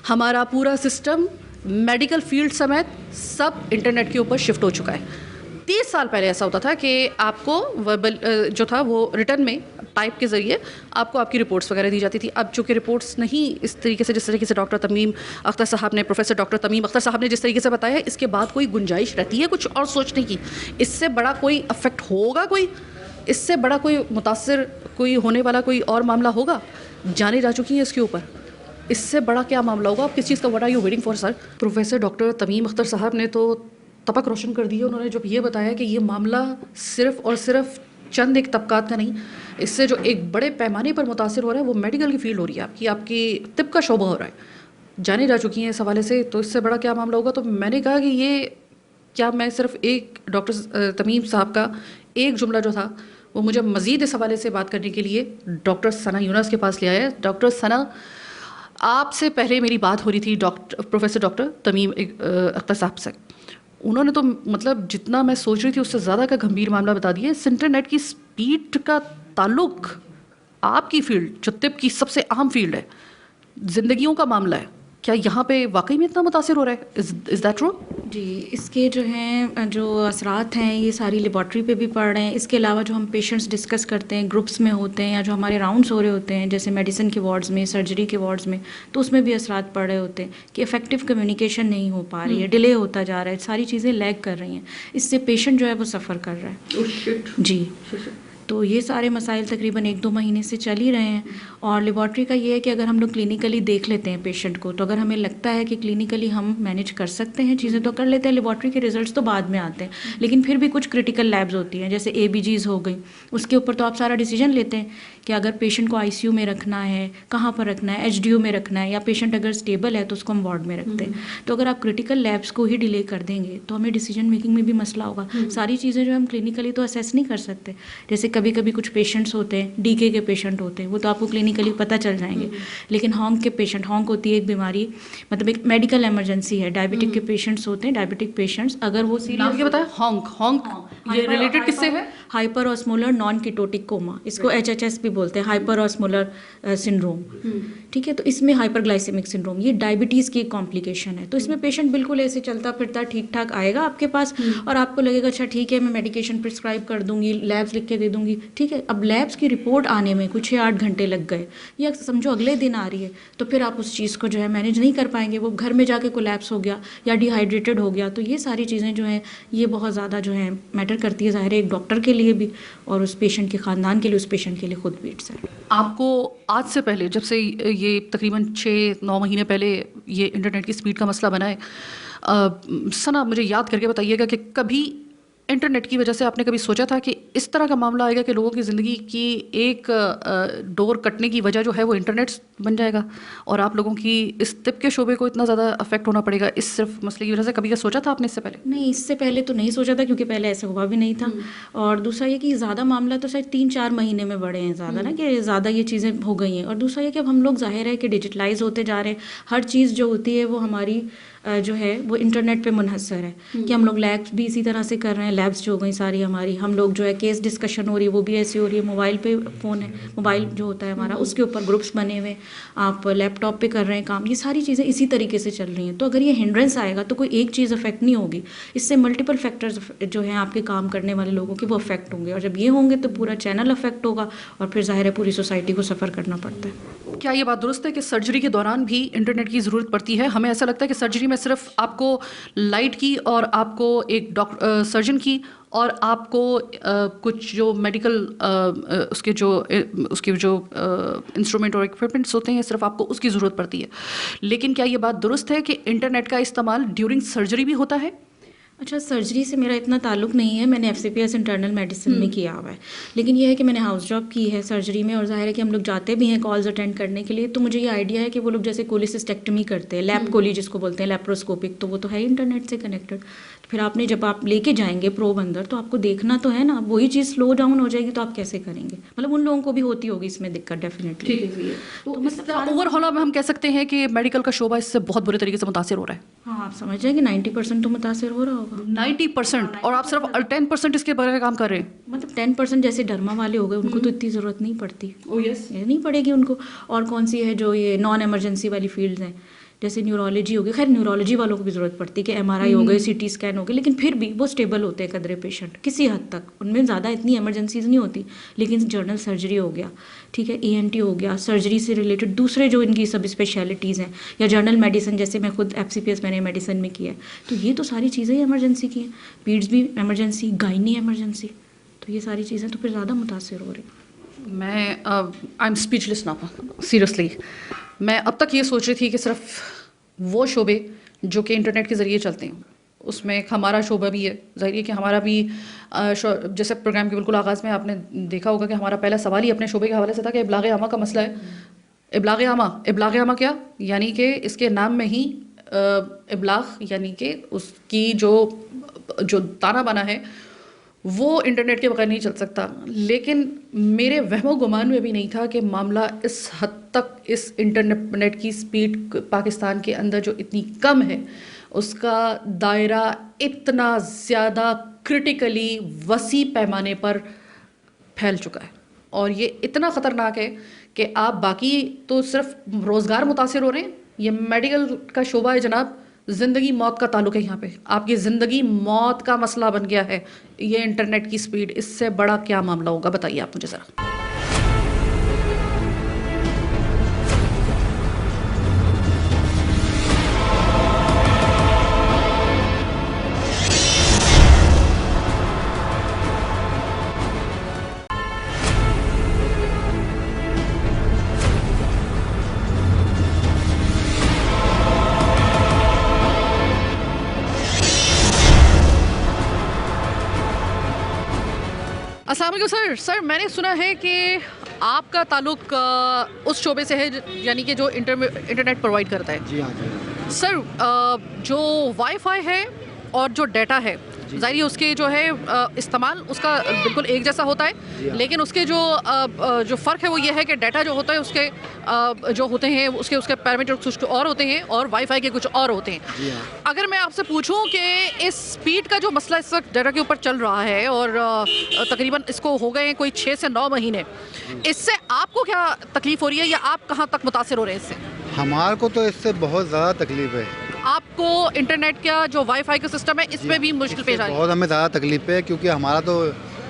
हमारा पूरा सिस्टम मेडिकल फील्ड समेत सब इंटरनेट के ऊपर शिफ्ट हो चुका है। 30 साल पहले ऐसा होता था कि आपको वर्बल जो था वो रिटर्न में टाइप के ज़रिए आपको आपकी रिपोर्ट्स वगैरह दी जाती थी। अब चूँकि रिपोर्ट्स नहीं इस तरीके से, जिस तरीके से डॉक्टर तमीम अख्तर साहब ने, प्रोफेसर डॉक्टर तमीम अख्तर साहब ने जिस तरीके से बताया, इसके बाद कोई गुंजाइश रहती है कुछ और सोचने की? इससे बड़ा कोई अफेक्ट होगा? कोई इससे बड़ा कोई मुतासिर कोई होने वाला कोई और मामला होगा? जाने जा चुकी है इसके ऊपर, इससे बड़ा क्या मामला होगा? आप किस चीज़ का what are you waiting for sir? Professor doctor Tamim Akhtar साहब ने तो तपक रोशन कर दी है। उन्होंने जब ये बताया कि ये मामला सिर्फ़ और सिर्फ चंद एक तबकात का नहीं, इससे जो एक बड़े पैमाने पर मुतासिर हो रहा है वो मेडिकल की फील्ड हो रही है, आपकी तिब का शोबा हो रहा है, जाने जा चुकी हैं इस हवाले से, तो इससे बड़ा क्या मामला होगा? तो मैंने कहा कि ये क्या मैं सिर्फ एक डॉक्टर तमीम साहब का एक जुमला जो था वो मुझे मज़ीद इस हवाले से बात करने के लिए डॉक्टर सना यूनस के पास ले आया। डॉक्टर सना, आपसे पहले मेरी बात हो रही थी प्रोफेसर डॉक्टर तमीम अख्तर साहब से। उन्होंने तो मतलब जितना मैं सोच रही थी उससे ज़्यादा का गंभीर मामला बता दिया। इस इंटरनेट की स्पीड का ताल्लुक आपकी फील्ड, जो तिब की सबसे अहम फील्ड है, ज़िंदगियों का मामला है, क्या यहाँ पे वाकई में इतना मुतासिर हो रहा है? Is that true? जी, इसके जो हैं जो असरात हैं ये सारी लेबॉर्ट्री पे भी पड़ रहे हैं। इसके अलावा जो हम पेशेंट्स डिस्कस करते हैं ग्रुप्स में होते हैं, या जो हमारे राउंड्स हो रहे होते हैं जैसे मेडिसिन के वार्ड्स में, सर्जरी के वार्ड्स में, तो उसमें भी असरात पड़ रहे होते हैं कि इफ़ेक्टिव कम्युनिकेशन नहीं हो पा रही है, डिले होता जा रहा है, सारी चीज़ें लैग कर रही हैं। इससे पेशेंट जो है वो सफ़र कर रहा है। जी, तो ये सारे मसाइल तकरीबन 1-2 महीने से चल ही रहे हैं। और लेबॉर्ट्री का ये है कि अगर हम लोग क्लिनिकली देख लेते हैं पेशेंट को, तो अगर हमें लगता है कि क्लिनिकली हम मैनेज कर सकते हैं चीज़ें तो कर लेते हैं। लेबॉर्ट्री के रिजल्ट्स तो बाद में आते हैं, लेकिन फिर भी कुछ क्रिटिकल लैब्स होती हैं जैसे ABGs हो गई, उसके ऊपर तो आप सारा डिसीजन लेते हैं कि अगर पेशेंट को ICU में रखना है, कहाँ पर रखना है, HDU में रखना है, या पेशेंट अगर स्टेबल है तो उसको हम वार्ड में रखते हैं। तो अगर आप क्रिटिकल लैब्स को ही डिले कर देंगे तो हमें डिसीजन मेकिंग में भी मसला होगा। सारी चीज़ें जो हम क्लिनिकली तो असेस नहीं कर सकते। जैसे कभी कभी कुछ पेशेंट्स होते हैं, DK के पेशेंट होते हैं, वो तो आपको क्लिनिकली पता चल जाएंगे। लेकिन हॉन्क के पेशेंट, हॉन्क होती है एक बीमारी, मतलब एक मेडिकल इमरजेंसी है, डायबिटिक के पेशेंट्स होते हैं, डायबिटिक पेशेंट्स अगर वो नाम क्या बताया? हॉन्क ये रिलेटेड किससे है? Hyperosmolar non ketotic coma, इसको HHS भी बोलते हैं, हाइपर ऑस्मोलर सिंड्रोम। ठीक है, तो इसमें हाइपरग्लाइसेमिक सिंड्रोम, ये डायबिटीज़ की एक कॉम्प्लिकेशन है। तो इसमें पेशेंट बिल्कुल ऐसे चलता फिरता ठीक ठाक आएगा आपके पास और आपको लगेगा अच्छा ठीक है मैं मेडिकेशन प्रिस्क्राइब कर दूंगी, लैब्स लिख के दे दूंगी। ठीक है, अब लैब्स की रिपोर्ट आने में कुछ 6-8 घंटे लग गए, या समझो अगले दिन आ रही है, तो फिर आप उस चीज़ को जो है मैनेज नहीं कर पाएंगे। वो घर में जाके कोलैप्स हो गया या डिहाइड्रेटेड हो गया। तो ये सारी चीज़ें जो हैं ये बहुत ज़्यादा जो है मैटर करती है, ज़ाहिर है एक डॉक्टर के लिए भी और उस पेशेंट के ख़ानदान के लिए, उस पेशेंट के लिए खुद भी। इट्स आपको आज से पहले, जब से ये तकरीबन 6-9 महीने पहले ये इंटरनेट की स्पीड का मसला बना है, सना मुझे याद करके बताइएगा कि कभी इंटरनेट की वजह से आपने कभी सोचा था कि इस तरह का मामला आएगा कि लोगों की ज़िंदगी की एक डोर कटने की वजह जो है वो इंटरनेट बन जाएगा और आप लोगों की इस तिब के शोबे को इतना ज़्यादा अफेक्ट होना पड़ेगा इस सिर्फ मसले की वजह से? कभी क्या सोचा था आपने इससे पहले? नहीं, इससे पहले तो नहीं सोचा था क्योंकि पहले ऐसा हुआ भी नहीं था। और दूसरा ये कि ज़्यादा मामला तो शायद 3-4 महीने में बढ़े हैं ज़्यादा ना, कि ज़्यादा ये चीज़ें हो गई हैं। और दूसरा ये कि अब हम लोग ज़ाहिर है कि डिजिटलाइज होते जा रहे हैं, हर चीज़ जो होती है वो हमारी जो है वो इंटरनेट पे मुनहसर है कि हम लोग लैब्स भी इसी तरह से कर रहे हैं। लैब्स जो हो गई सारी हमारी, हम लोग जो है केस डिस्कशन हो रही है वो भी ऐसी हो रही है, मोबाइल पे फ़ोन है, मोबाइल जो होता है हमारा उसके ऊपर ग्रुप्स बने हुए, आप लैपटॉप पे कर रहे हैं काम, ये सारी चीज़ें इसी तरीके से चल रही हैं। तो अगर ये हिंड्रेंस आएगा तो कोई एक चीज़ अफेक्ट नहीं होगी, इससे मल्टीपल फैक्टर्स जो हैं आपके काम करने वाले लोगों के वो अफेक्ट होंगे, और जब ये होंगे तो पूरा चैनल अफेक्ट होगा और फिर ज़ाहिर है पूरी सोसाइटी को सफ़र करना पड़ता है। क्या ये बात दुरुस्त है कि सर्जरी के दौरान भी इंटरनेट की ज़रूरत पड़ती है? हमें ऐसा लगता है कि सर्जरी में सिर्फ आपको लाइट की और आपको एक सर्जन की और आपको कुछ जो मेडिकल उसके जो इंस्ट्रूमेंट और इक्विपमेंट्स होते हैं सिर्फ आपको उसकी ज़रूरत पड़ती है। लेकिन क्या ये बात दुरुस्त है कि इंटरनेट का इस्तेमाल ड्यूरिंग सर्जरी भी होता है? अच्छा, सर्जरी से मेरा इतना ताल्लुक नहीं है, मैंने FCPS इंटरनल मेडिसिन में किया हुआ है। लेकिन यह है कि मैंने हाउस जॉब की है सर्जरी में, और जाहिर है कि हम लोग जाते भी हैं कॉल्स अटेंड करने के लिए, तो मुझे ये आइडिया है कि वो लोग जैसे कोलिसिस्टेक्टमी करते हैं, लैप कोली जिसको बोलते हैं, लैप्रोस्कोपिक, तो वो तो है ही इंटरनेट से कनेक्टेड। फिर आपने जब आप लेके जाएंगे प्रोब अंदर तो आपको देखना तो है ना, वही चीज़ स्लो डाउन हो जाएगी तो आप कैसे करेंगे? मतलब उन लोगों को भी होती होगी इसमें दिक्कत डेफिनेटली। तो मतलब ओवरऑल हम कह सकते हैं कि मेडिकल का शोबा इससे बहुत बुरे तरीके से मुतासिर हो रहा है। हाँ, आप समझ जाएंगे 90% तो मुतासिर हो रहा होगा। 90%? और आप सिर्फ 10% इसके बारे में काम कर रहे हैं? मतलब 10% जैसे डर्मा वाले हो गए उनको तो इतनी ज़रूरत नहीं पड़ती। यस, ये नहीं पड़ेगी उनको। और कौन सी है जो ये नॉन एमरजेंसी वाली फील्ड्स हैं, जैसे न्यूरोलॉजी हो गई, खैर न्यूरोलॉजी वालों को भी ज़रूरत पड़ती है कि MRI हो गए, CT स्कैन हो गए, लेकिन फिर भी वो स्टेबल होते हैं कदरे पेशेंट किसी हद तक, उनमें ज़्यादा इतनी एमरजेंसीज नहीं होती। लेकिन जनरल सर्जरी हो गया, ठीक है, ENT हो गया, सर्जरी से रिलेटेड दूसरे जो इनकी सब स्पेशलिटीज़ हैं, या जनरल मेडिसिन, जैसे मैं खुद FCPS मैंने मेडिसिन में किया है, तो ये तो सारी चीज़ें इमरजेंसी की हैं। पीड्स भी इमरजेंसी, गायनी इमरजेंसी, तो ये सारी चीज़ें तो फिर ज़्यादा मुतासिर हो रही। मैं I am speechless now, seriously. मैं अब तक ये सोच रही थी कि सिर्फ वो शोबे जो कि इंटरनेट के ज़रिए चलते हैं, उसमें एक हमारा शोबा भी है। ज़ाहिर है कि हमारा भी जैसे प्रोग्राम के बिल्कुल आगाज़ में आपने देखा होगा कि हमारा पहला सवाल ही अपने शोबे के हवाले से था कि इब्लाग आमा का मसला है। इब्लाग आमा क्या? यानी कि इसके नाम में ही इब्लाग यानी कि उसकी जो ताना बना है वो इंटरनेट के बगैर नहीं चल सकता, लेकिन मेरे वहमो गुमान में भी नहीं था कि मामला इस हद तक, इस इंटरनेट की स्पीड पाकिस्तान के अंदर जो इतनी कम है, उसका दायरा इतना ज़्यादा क्रिटिकली वसी पैमाने पर फैल चुका है। और ये इतना ख़तरनाक है कि आप बाकी तो सिर्फ रोज़गार मुतासिर हो रहे हैं, ये मेडिकल का शोबा है जनाब, ज़िंदगी मौत का ताल्लुक है यहाँ पे, आपकी ज़िंदगी मौत का मसला बन गया है ये इंटरनेट की स्पीड। इससे बड़ा क्या मामला होगा, बताइए आप मुझे ज़रा। अस्सलाम वालेकुम सर, मैंने सुना है कि आपका ताल्लुक उस शोबे से है यानी कि जो इंटरनेट प्रोवाइड करता है। जी हाँ जी। सर जो वाईफाई है और जो डाटा है, ज़ाहिर है उसके जो है इस्तेमाल उसका बिल्कुल एक जैसा होता है, लेकिन उसके जो फ़र्क है वो ये है कि डाटा जो होता है उसके जो होते हैं उसके पैरामीटर कुछ और होते हैं और वाईफाई के कुछ और होते हैं। अगर मैं आपसे पूछूं कि इस स्पीड का जो मसला इस वक्त डाटा के ऊपर चल रहा है और तकरीबन इसको हो गए कोई 6 से 9 महीने, इससे आपको क्या तकलीफ़ हो रही है या आप कहाँ तक मुतासिर हो रहे हैं इससे? हमारे को तो इससे बहुत ज़्यादा तकलीफ़ है। आपको इंटरनेट का जो वाईफाई का सिस्टम है इसमें भी मुश्किल पेश आ रही है? बहुत हमें ज़्यादा तकलीफ़ है, क्योंकि हमारा तो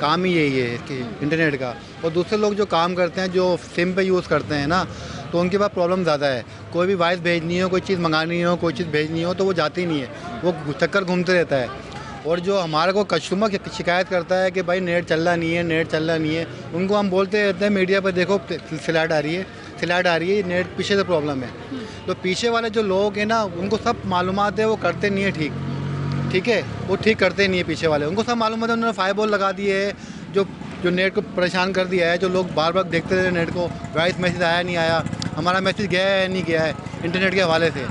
काम ही यही है कि इंटरनेट का, और दूसरे लोग जो काम करते हैं जो सिम पे यूज़ करते हैं ना, तो उनके पास प्रॉब्लम ज़्यादा है। कोई भी वॉइस भेजनी हो, कोई चीज़ मंगानी हो, कोई चीज़ भेजनी हो तो वो जाती नहीं है, वो चक्कर घूमते रहता है। और जो हमारे को कस्टमर शिकायत करता है कि भाई नेट चल रहा नहीं है, नेट चल रहा नहीं है, उनको हम बोलते रहते हैं मीडिया पर, देखो स्लाइड आ रही है, नेट पीछे से प्रॉब्लम है। तो पीछे वाले जो लोग हैं ना, उनको सब मालूमात है, वो करते नहीं है ठीक है, वो ठीक करते नहीं है पीछे वाले, उनको सब मालूम है। उन्होंने फाइबॉल लगा दिए है जो नेट को परेशान कर दिया है। जो लोग बार बार देखते रहे नेट को, वॉइस मैसेज आया नहीं आया, हमारा मैसेज गया है नहीं गया है इंटरनेट के हवाले से।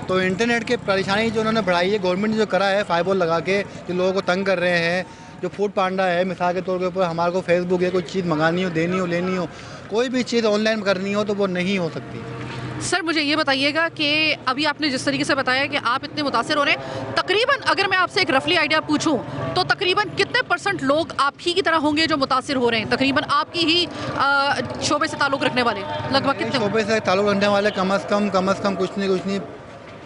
तो इंटरनेट की परेशानी जो उन्होंने बढ़ाई है, गवर्नमेंट ने जो करा है फाइबॉल लगा के, जो लोगों को तंग कर रहे हैं, जो फूड पांडा है मिसाल के तौर के ऊपर, हमारे को फेसबुक है, कोई चीज़ मंगानी हो, देनी हो, लेनी हो, कोई भी चीज़ ऑनलाइन करनी हो तो वो नहीं हो सकती। सर मुझे ये बताइएगा कि अभी आपने जिस तरीके से बताया कि आप इतने मुतासिर हो रहे हैं, तकरीबन अगर मैं आपसे एक रफली आइडिया पूछूं तो तकरीबन कितने % लोग आप ही की तरह होंगे जो मुतासिर हो रहे हैं, तकरीबन आपकी ही शोबे से ताल्लुक़ रखने वाले? लगभग कितने शोबे से ताल्लुक़ रखने वाले कम अज़ कम कुछ नहीं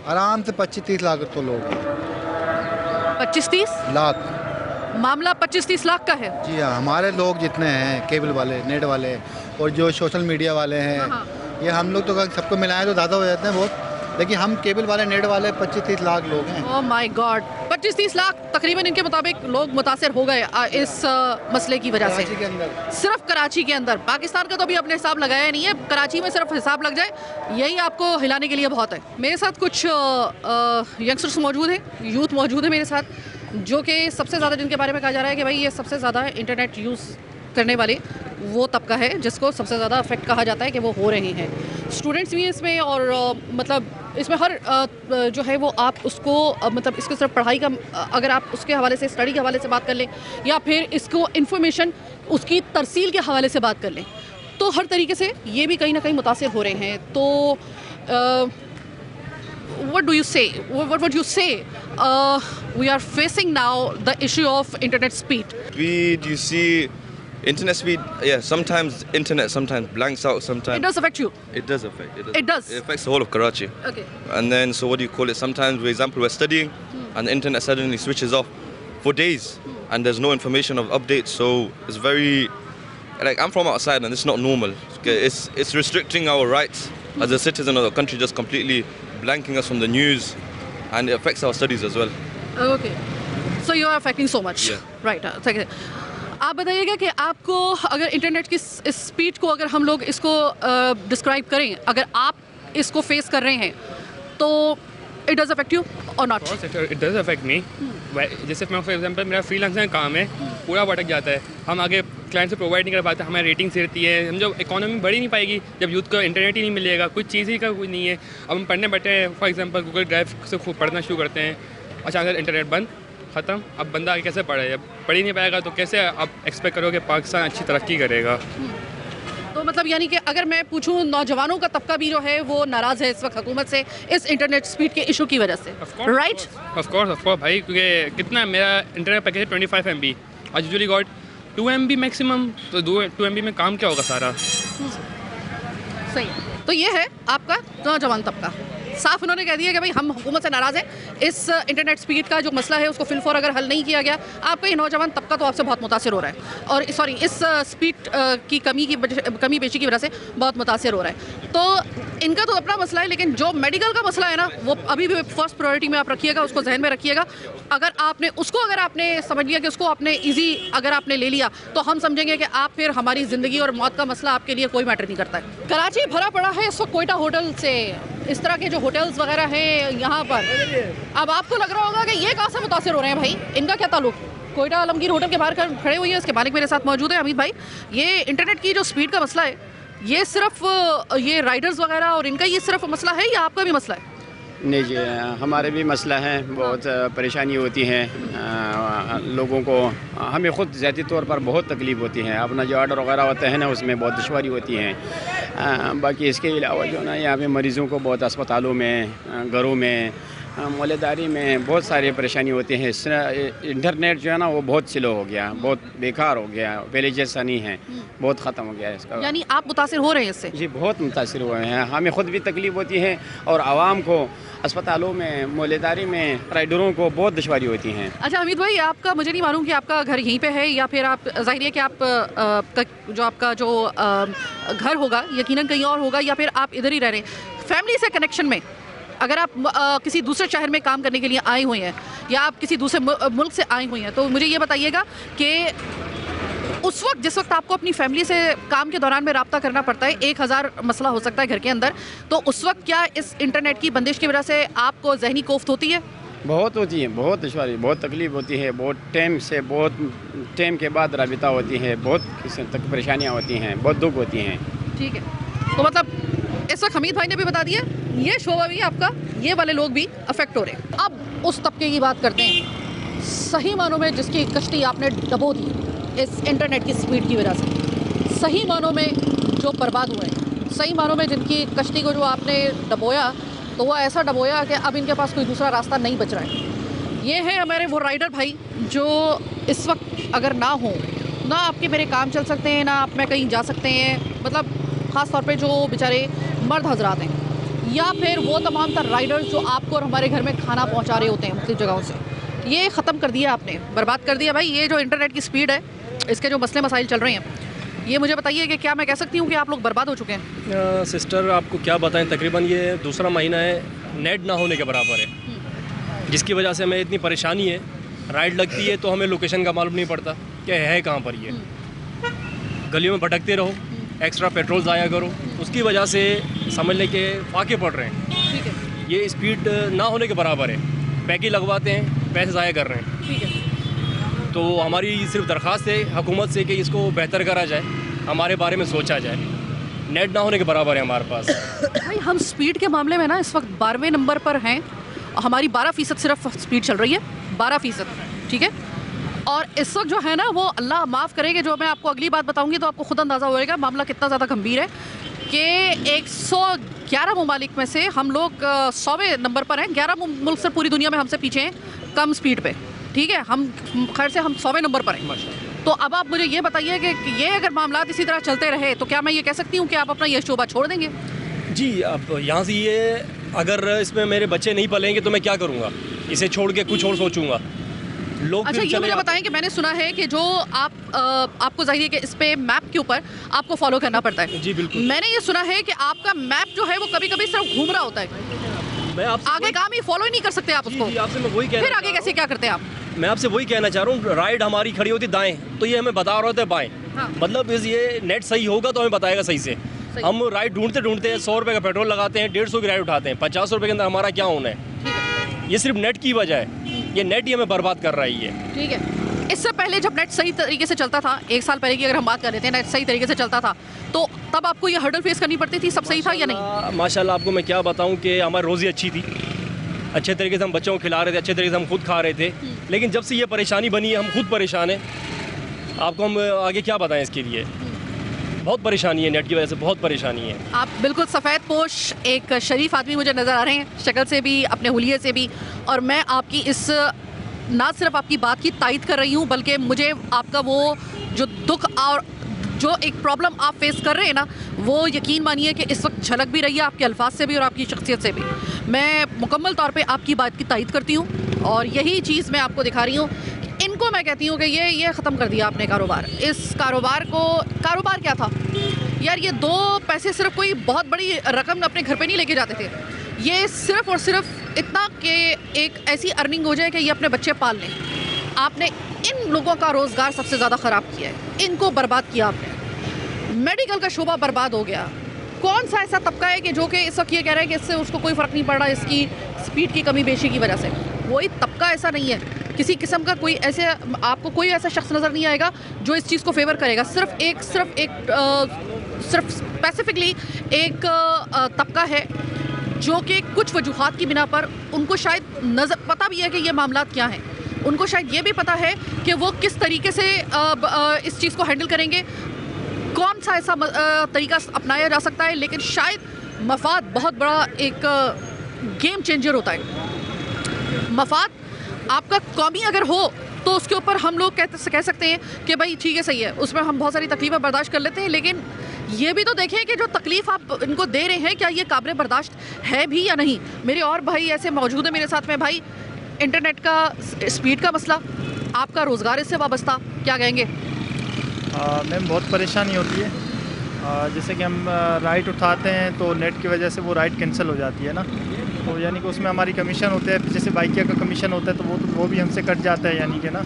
आराम से 25-30 लाख तो लोग हैं। 25-30 लाख मामला 25-30 लाख का है? जी हाँ, हमारे लोग जितने हैं, केबल वाले, नेट वाले और जो सोशल मीडिया वाले हैं, ये हम लोग तो सबको मिलाएं तो ज़्यादा हो जाते हैं बहुत, लेकिन हम केबल वाले, नेट वाले 25-30 लाख लोग हैं। ओह माय गॉड, 25-30 लाख तकरीबन इनके मुताबिक लोग मुतासिर हो गए इस मसले की वजह से। कराची के अंदर, सिर्फ कराची के अंदर, पाकिस्तान का तो अभी अपने हिसाब लगाया नहीं है, कराची में सिर्फ हिसाब लग जाए यही आपको हिलाने के लिए बहुत है। मेरे साथ कुछ यंगस्टर्स मौजूद हैं, यूथ मौजूद है मेरे साथ, जो कि सबसे ज़्यादा जिनके बारे में कहा जा रहा है कि भाई ये सबसे ज़्यादा इंटरनेट यूज़ करने वाले वो तबका है जिसको सबसे ज़्यादा अफेक्ट कहा जाता है कि वो हो रहे हैं। स्टूडेंट्स भी हैं इसमें, और मतलब इसमें हर जो है वो आप उसको मतलब इसको सिर्फ पढ़ाई का, अगर आप उसके हवाले से, स्टडी के हवाले से बात कर लें, या फिर इसको इन्फॉर्मेशन उसकी तरसील के हवाले से बात कर लें, तो हर तरीके से ये भी कहीं ना कहीं मुतासिर हो रहे हैं। तो what do you say? What would you say? We are facing now the issue of internet speed. Speed, you see, internet speed. Yeah, sometimes internet sometimes blanks out. Sometimes It does affect you. it does affect. It does. It affects the whole of Karachi. Okay. And then, so what do you call it? Sometimes, for example, we're studying, and the internet suddenly switches off for days, and there's no information of updates. So it's very, like, I'm from outside, and it's not normal. It's restricting our rights as a citizen of the country, just completely blanking us from the news, and it affects our studies as well. Okay. So you are affecting so much. Yeah. Right. आप बताइएगा कि आपको अगर internet की speed को अगर हम लोग इसको डिस्क्राइब करें, अगर आप इसको फेस कर रहे हैं तो इट डज अफेक्ट यू और not? It does affect me. जैसे मैं फॉर एग्जांपल मेरा फ्रीलांसिंग का काम है, पूरा भटक जाता है, हम आगे क्लाइंट से प्रोवाइड नहीं कर पाते, हमारी रेटिंग्स रहती है, हम जो इकोनॉमी बढ़ ही नहीं पाएगी जब यूथ को इंटरनेट ही नहीं मिलेगा, कुछ चीज़ ही का कोई नहीं है। अब हम पढ़ने बैठे हैं, फॉर एग्जांपल गूगल ड्राइव से खूब पढ़ना शुरू करते हैं, अचानक इंटरनेट बंद, ख़त्म। अब बंदा आगे कैसे पढ़े, अब पढ़ ही नहीं पाएगा तो कैसे आप एक्सपेक्ट करोगे पाकिस्तान अच्छी तरक्की करेगा। तो मतलब यानी कि अगर मैं पूछूं, नौजवानों का तबका भी जो है वो नाराज़ है इस वक्त हुकूमत से इस इंटरनेट स्पीड के इशू की वजह से, राइट? ऑफ कोर्स भाई, क्योंकि कितना मेरा इंटरनेट पैकेज है 25 MB, आज यूजुअली गॉट 2 MB मैक्सिमम, तो 2 MB में काम क्या होगा सारा। सही। तो ये है आपका नौजवान तबका, साफ उन्होंने कह दिया कि भाई हम हुकूमत से नाराज़ हैं, इस इंटरनेट स्पीड का जो मसला है उसको फिलफौर अगर हल नहीं किया गया, आपका ये नौजवान तबका तो आपसे बहुत मुतासिर हो रहा है, और सॉरी इस स्पीड की कमी पेशी की वजह से बहुत मुतासिर हो रहा है। तो इनका तो अपना मसला है, लेकिन जो मेडिकल का मसला है ना, वो अभी भी फर्स्ट प्रायोरिटी में आप रखिएगा, उसको जहन में रखिएगा। अगर आपने समझ लिया कि उसको आपने ईजी अगर आपने ले लिया, तो हम समझेंगे कि आप फिर हमारी ज़िंदगी और मौत का मसला आपके लिए कोई मैटर नहीं करता है। कराची भरा पड़ा है इस वक्त कोयटा होटल से, इस तरह के जो होटल्स वगैरह हैं यहाँ पर। अब आपको लग रहा होगा कि ये कहाँ से मुतासिर हो रहे हैं भाई, इनका क्या ताल्लुक। कोयटा आलमगीर होटल के बाहर खड़े हुए हैं, इसके मालिक मेरे साथ मौजूद है अमित भाई। ये इंटरनेट की जो स्पीड का मसला है, ये सिर्फ ये राइडर्स वगैरह और इनका ये सिर्फ मसला है या आपका भी मसला है? नहीं जी, हमारे भी मसला है, बहुत परेशानी होती है लोगों को। हमें ख़ुद ज़ाती तौर पर बहुत तकलीफ़ होती है, अपना जो ऑर्डर वगैरह होता है ना उसमें बहुत दुश्वारी होती है। बाकी इसके अलावा जो ना यहाँ पे मरीज़ों को बहुत अस्पतालों में, घरों में, मोहल्लेदारी में बहुत सारी परेशानी होती है। इंटरनेट जो है ना वो बहुत स्लो हो गया, बहुत बेकार हो गया, पहले जैसा नहीं है, बहुत ख़त्म हो गया है इसका। यानी आप मुतासिर हो रहे हैं इससे? जी बहुत मुतासिर हुए हैं, हमें ख़ुद भी तकलीफ़ होती है और आवाम को अस्पतालों में, मोहल्लेदारी में, राइडरों को बहुत दुश्वारी होती हैं। अच्छा अमित भाई, आपका मुझे नहीं मालूम कि आपका घर यहीं पे है या फिर आप, जाहिर है कि आपका जो घर होगा यकीनन कहीं और होगा, या फिर आप इधर ही रह रहे हैं। फैमिली से कनेक्शन में अगर आप किसी दूसरे शहर में काम करने के लिए आए हुए हैं या आप किसी दूसरे मुल्क से आए हुए हैं, तो मुझे ये बताइएगा कि उस वक्त जिस वक्त आपको अपनी फैमिली से काम के दौरान में रब्ता करना पड़ता है, 1000 मसला हो सकता है घर के अंदर, तो उस वक्त क्या इस इंटरनेट की बंदिश की वजह से आपको जहनी कोफ्त होती है? बहुत होती है, बहुत दुश्वारी, बहुत तकलीफ़ होती है, बहुत टाइम के बाद राबिता होती है, बहुत किस्म तक परेशानियाँ होती हैं, बहुत दुख होती हैं। ठीक है, तो मतलब इस वक्त हमीद भाई ने भी बता दिया, ये शोबा भी आपका, ये वाले लोग भी अफेक्ट हो रहे हैं। अब उस तबके की बात करते हैं सही मानों में जिसकी कश्ती आपने डबो दी इस इंटरनेट की स्पीड की वजह से, सही मानों में जो बर्बाद हुए हैं, सही मानों में जिनकी कश्ती को जो आपने डबोया, तो वो ऐसा डबोया कि अब इनके पास कोई दूसरा रास्ता नहीं बच रहा है। ये है हमारे वो राइडर भाई जो इस वक्त अगर ना हो, ना आपके मेरे काम चल सकते हैं, ना आप में कहीं जा सकते हैं, मतलब ख़ास तौर पे जो बेचारे मर्द हजरात हैं, या फिर वो तमाम तर राइडर्स जो आपको और हमारे घर में खाना पहुंचा रहे होते हैं मुख्तलिफ जगहों से, ये ख़त्म कर दिया आपने, बर्बाद कर दिया भाई। ये जो इंटरनेट की स्पीड है, इसके जो मसले मसाइल चल रहे हैं, ये मुझे बताइए कि क्या मैं कह सकती हूँ कि आप लोग बर्बाद हो चुके हैं? सिस्टर आपको क्या बताएं, तकरीबन ये दूसरा महीना है नेट ना होने के बराबर है, जिसकी वजह से हमें इतनी परेशानी है। राइड लगती है तो हमें लोकेशन का मालूम नहीं पड़ता कि है कहाँ पर ये, गलियों में भटकते रहो, एक्स्ट्रा पेट्रोल ज़ाया करो, उसकी वजह से समझ लें कि फाके पड़ रहे हैं। ठीक है, ये स्पीड ना होने के बराबर है, पैकी लगवाते हैं, पैसे ज़ाया कर रहे हैं। ठीक है, तो हमारी सिर्फ दरख्वास्त है हुकूमत से कि इसको बेहतर करा जाए, हमारे बारे में सोचा जाए। नेट ना होने के बराबर है हमारे पास। भाई हम स्पीड के मामले में ना इस वक्त 12वें नंबर पर हैं, हमारी 12% सिर्फ स्पीड चल रही है, 12%। ठीक है, और इस वक्त जो है ना वो अल्लाह माफ़ करेगा, जो मैं आपको अगली बात बताऊंगी तो आपको खुद अंदाज़ा होएगा मामला कितना ज़्यादा गंभीर है कि 111 ममालिक में से हम लोग 100वें नंबर पर हैं। 11 मुल्क से पूरी दुनिया में हमसे पीछे हैं कम स्पीड पे। ठीक है, हम खैर से हम 100वें नंबर पर हैं। तो अब आप मुझे ये बताइए कि ये अगर मामला इसी तरह चलते रहे तो क्या मैं ये कह सकती हूँ कि आप अपना ये शोबा छोड़ देंगे? जी, अब यहाँ से ये अगर इसमें मेरे बच्चे नहीं पलेंगे तो मैं क्या करूँगा, इसे छोड़ के कुछ और सोचूंगा। लोग अच्छा ये मुझे बताएं कि मैंने सुना है कि जो आपको जाहिर है कि इस पे मैप के ऊपर आपको फॉलो करना पड़ता है। जी बिल्कुल। मैंने ये सुना है कि आपका मैप जो है वो कभी कभी सिर्फ घूम रहा होता है, मैं आपसे आगे काम ही फॉलो ही नहीं कर सकते आप उसको। जी, आपसे मैं वही कहना फिर आगे कैसे क्या करते हैं आप? मैं आपसे वही कहना चाह रहा हूँ, राइड हमारी खड़ी होती दाएं तो ये हमें बता रहे होते बाएं। हाँ। मतलब ये नेट सही होगा तो हमें बताएगा सही से। हम राइड ढूंढते ढूंढते 100 रुपये का पेट्रोल लगाते हैं, 150 की राइड उठाते हैं, 50 रुपये के अंदर हमारा क्या होना है? ये सिर्फ नेट की वजह है, ये नेट ही हमें बर्बाद कर रही है। ठीक है, इससे पहले जब नेट सही तरीके से चलता था, 1 साल पहले की अगर हम बात कर लेते हैं, नेट सही तरीके से चलता था, तो तब आपको ये हर्डल फेस करनी पड़ती थी, सब सही था या नहीं? माशाल्लाह आपको मैं क्या बताऊं कि हमारी रोज़ी अच्छी थी, अच्छे तरीके से हम बच्चों को खिला रहे थे, अच्छे तरीके से हम खुद खा रहे थे, लेकिन जब से ये परेशानी बनी है हम खुद परेशान हैं। आपको हम आगे क्या बताएं इसके लिए, बहुत परेशानी है, नेट की वजह से बहुत परेशानी है। आप बिल्कुल सफ़ेद पोश एक शरीफ आदमी मुझे नज़र आ रहे हैं, शक्ल से भी, अपने हुलिये से भी, और मैं आपकी इस ना सिर्फ आपकी बात की तायद कर रही हूँ, बल्कि मुझे आपका वो जो दुख और जो एक प्रॉब्लम आप फेस कर रहे हैं ना, वो यकीन मानिए कि इस वक्त झलक भी रही है आपके अल्फाज से भी और आपकी शख्सियत से भी। मैं मुकम्मल तौर पे आपकी बात की तायद करती हूँ और यही चीज़ मैं आपको दिखा रही हूँ। इनको मैं कहती हूँ कि ये ख़त्म कर दिया आपने कारोबार। इस कारोबार क्या था यार, ये 2 पैसे सिर्फ कोई बहुत बड़ी रकम अपने घर पे नहीं लेके जाते थे। ये सिर्फ और सिर्फ इतना कि एक ऐसी अर्निंग हो जाए कि ये अपने बच्चे पाल लें। आपने इन लोगों का रोज़गार सबसे ज़्यादा ख़राब किया है, इनको बर्बाद किया आपने। मेडिकल का शोबा बर्बाद हो गया। कौन सा ऐसा तबका है कि जो कि इस वक्त ये कह रहा है कि इससे उसको कोई फ़र्क नहीं पड़ रहा इसकी स्पीड की कमी बेशी की वजह से? कोई तबका ऐसा नहीं है, किसी किस्म का कोई ऐसे आपको कोई ऐसा शख्स नज़र नहीं आएगा जो इस चीज़ को फेवर करेगा। सिर्फ स्पेसिफिकली एक तबका है जो कि कुछ वजूहात की बिना पर उनको शायद नज़र पता भी है कि ये मामलात क्या हैं, उनको शायद ये भी पता है कि वो किस तरीके से इस चीज़ को हैंडल करेंगे, कौन सा ऐसा तरीका अपनाया जा सकता है। लेकिन शायद मफाद बहुत बड़ा एक गेम चेंजर होता है। मफाद आपका कौमी अगर हो तो उसके ऊपर हम लोग कह सकते हैं कि भाई ठीक है, सही है, उसमें हम बहुत सारी तकलीफ़ें बर्दाश्त कर लेते हैं, लेकिन ये भी तो देखें कि जो तकलीफ़ आप इनको दे रहे हैं क्या ये काबिल बर्दाश्त है भी या नहीं। मेरे और भाई ऐसे मौजूद है मेरे साथ में। भाई, इंटरनेट का स्पीड का मसला, आपका रोज़गार इससे वाबस्ता, क्या कहेंगे? मैम बहुत परेशानी होती है। जैसे कि हम राइट उठाते हैं तो नेट की वजह से वो राइट कैंसिल हो जाती है ना, तो यानी कि उसमें हमारी कमीशन होता है। जैसे बाइकिया का कमीशन होता है तो वो भी हमसे कट जाता है, यानी कि ना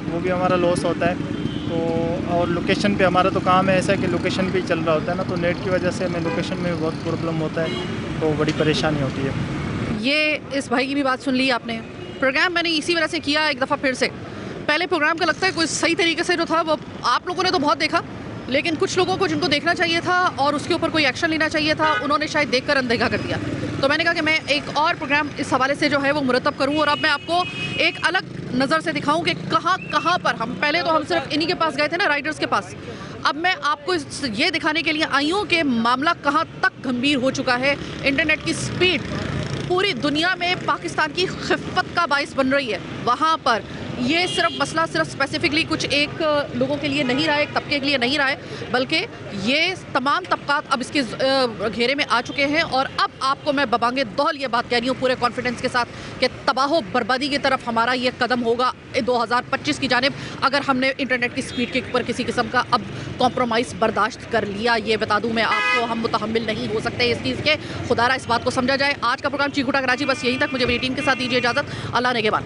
वो भी हमारा लॉस होता है। तो और लोकेशन पे हमारा तो काम है ऐसा कि लोकेशन पे ही चल रहा होता है ना, तो नेट की वजह से हमें लोकेशन में भी बहुत प्रॉब्लम होता है, तो बड़ी परेशानी होती है। ये इस भाई की भी बात सुन ली आपने। प्रोग्राम मैंने इसी वजह से किया एक दफ़ा फिर से। पहले प्रोग्राम का लगता है कुछ सही तरीके से जो था वो आप लोगों ने तो बहुत देखा, लेकिन कुछ लोगों को जिनको देखना चाहिए था और उसके ऊपर कोई एक्शन लेना चाहिए था, उन्होंने शायद देखकर अनदेखा कर दिया। तो मैंने कहा कि मैं एक और प्रोग्राम इस हवाले से जो है वो मुरतब करूँ और अब मैं आपको एक अलग नज़र से दिखाऊं कि कहाँ पर हम सिर्फ इन्हीं के पास गए थे ना, राइडर्स के पास। अब मैं आपको ये दिखाने के लिए आई हूँ कि मामला कहाँ तक गंभीर हो चुका है। इंटरनेट की स्पीड पूरी दुनिया में पाकिस्तान की खिफ़त का बाइस बन रही है। वहाँ पर ये मसला सिर्फ स्पेसिफिकली कुछ एक लोगों के लिए नहीं रहा है, एक तबके के लिए नहीं रहा है, बल्कि ये तमाम तबकात अब इसके घेरे में आ चुके हैं। और अब आपको मैं बबांगे दौल ये बात कह रही हूँ पूरे कॉन्फिडेंस के साथ कि तबाह बर्बादी की तरफ हमारा ये कदम होगा 2025 की जानिब, अगर हमने इंटरनेट की स्पीड के ऊपर किसी किस्म का अब कॉम्प्रोमाइज़ बर्दाश्त कर लिया। ये बता दूँ मैं आपको, हम मुतहम्मिल नहीं हो सकते इस चीज़ के। खुदारा इस बात को समझा जाए। आज का प्रोग्राम चीकूटा कराची बस यहीं तक। मुझे मेरी टीम के साथ दीजिए इजाज़त। अल्लाह ने के बाद।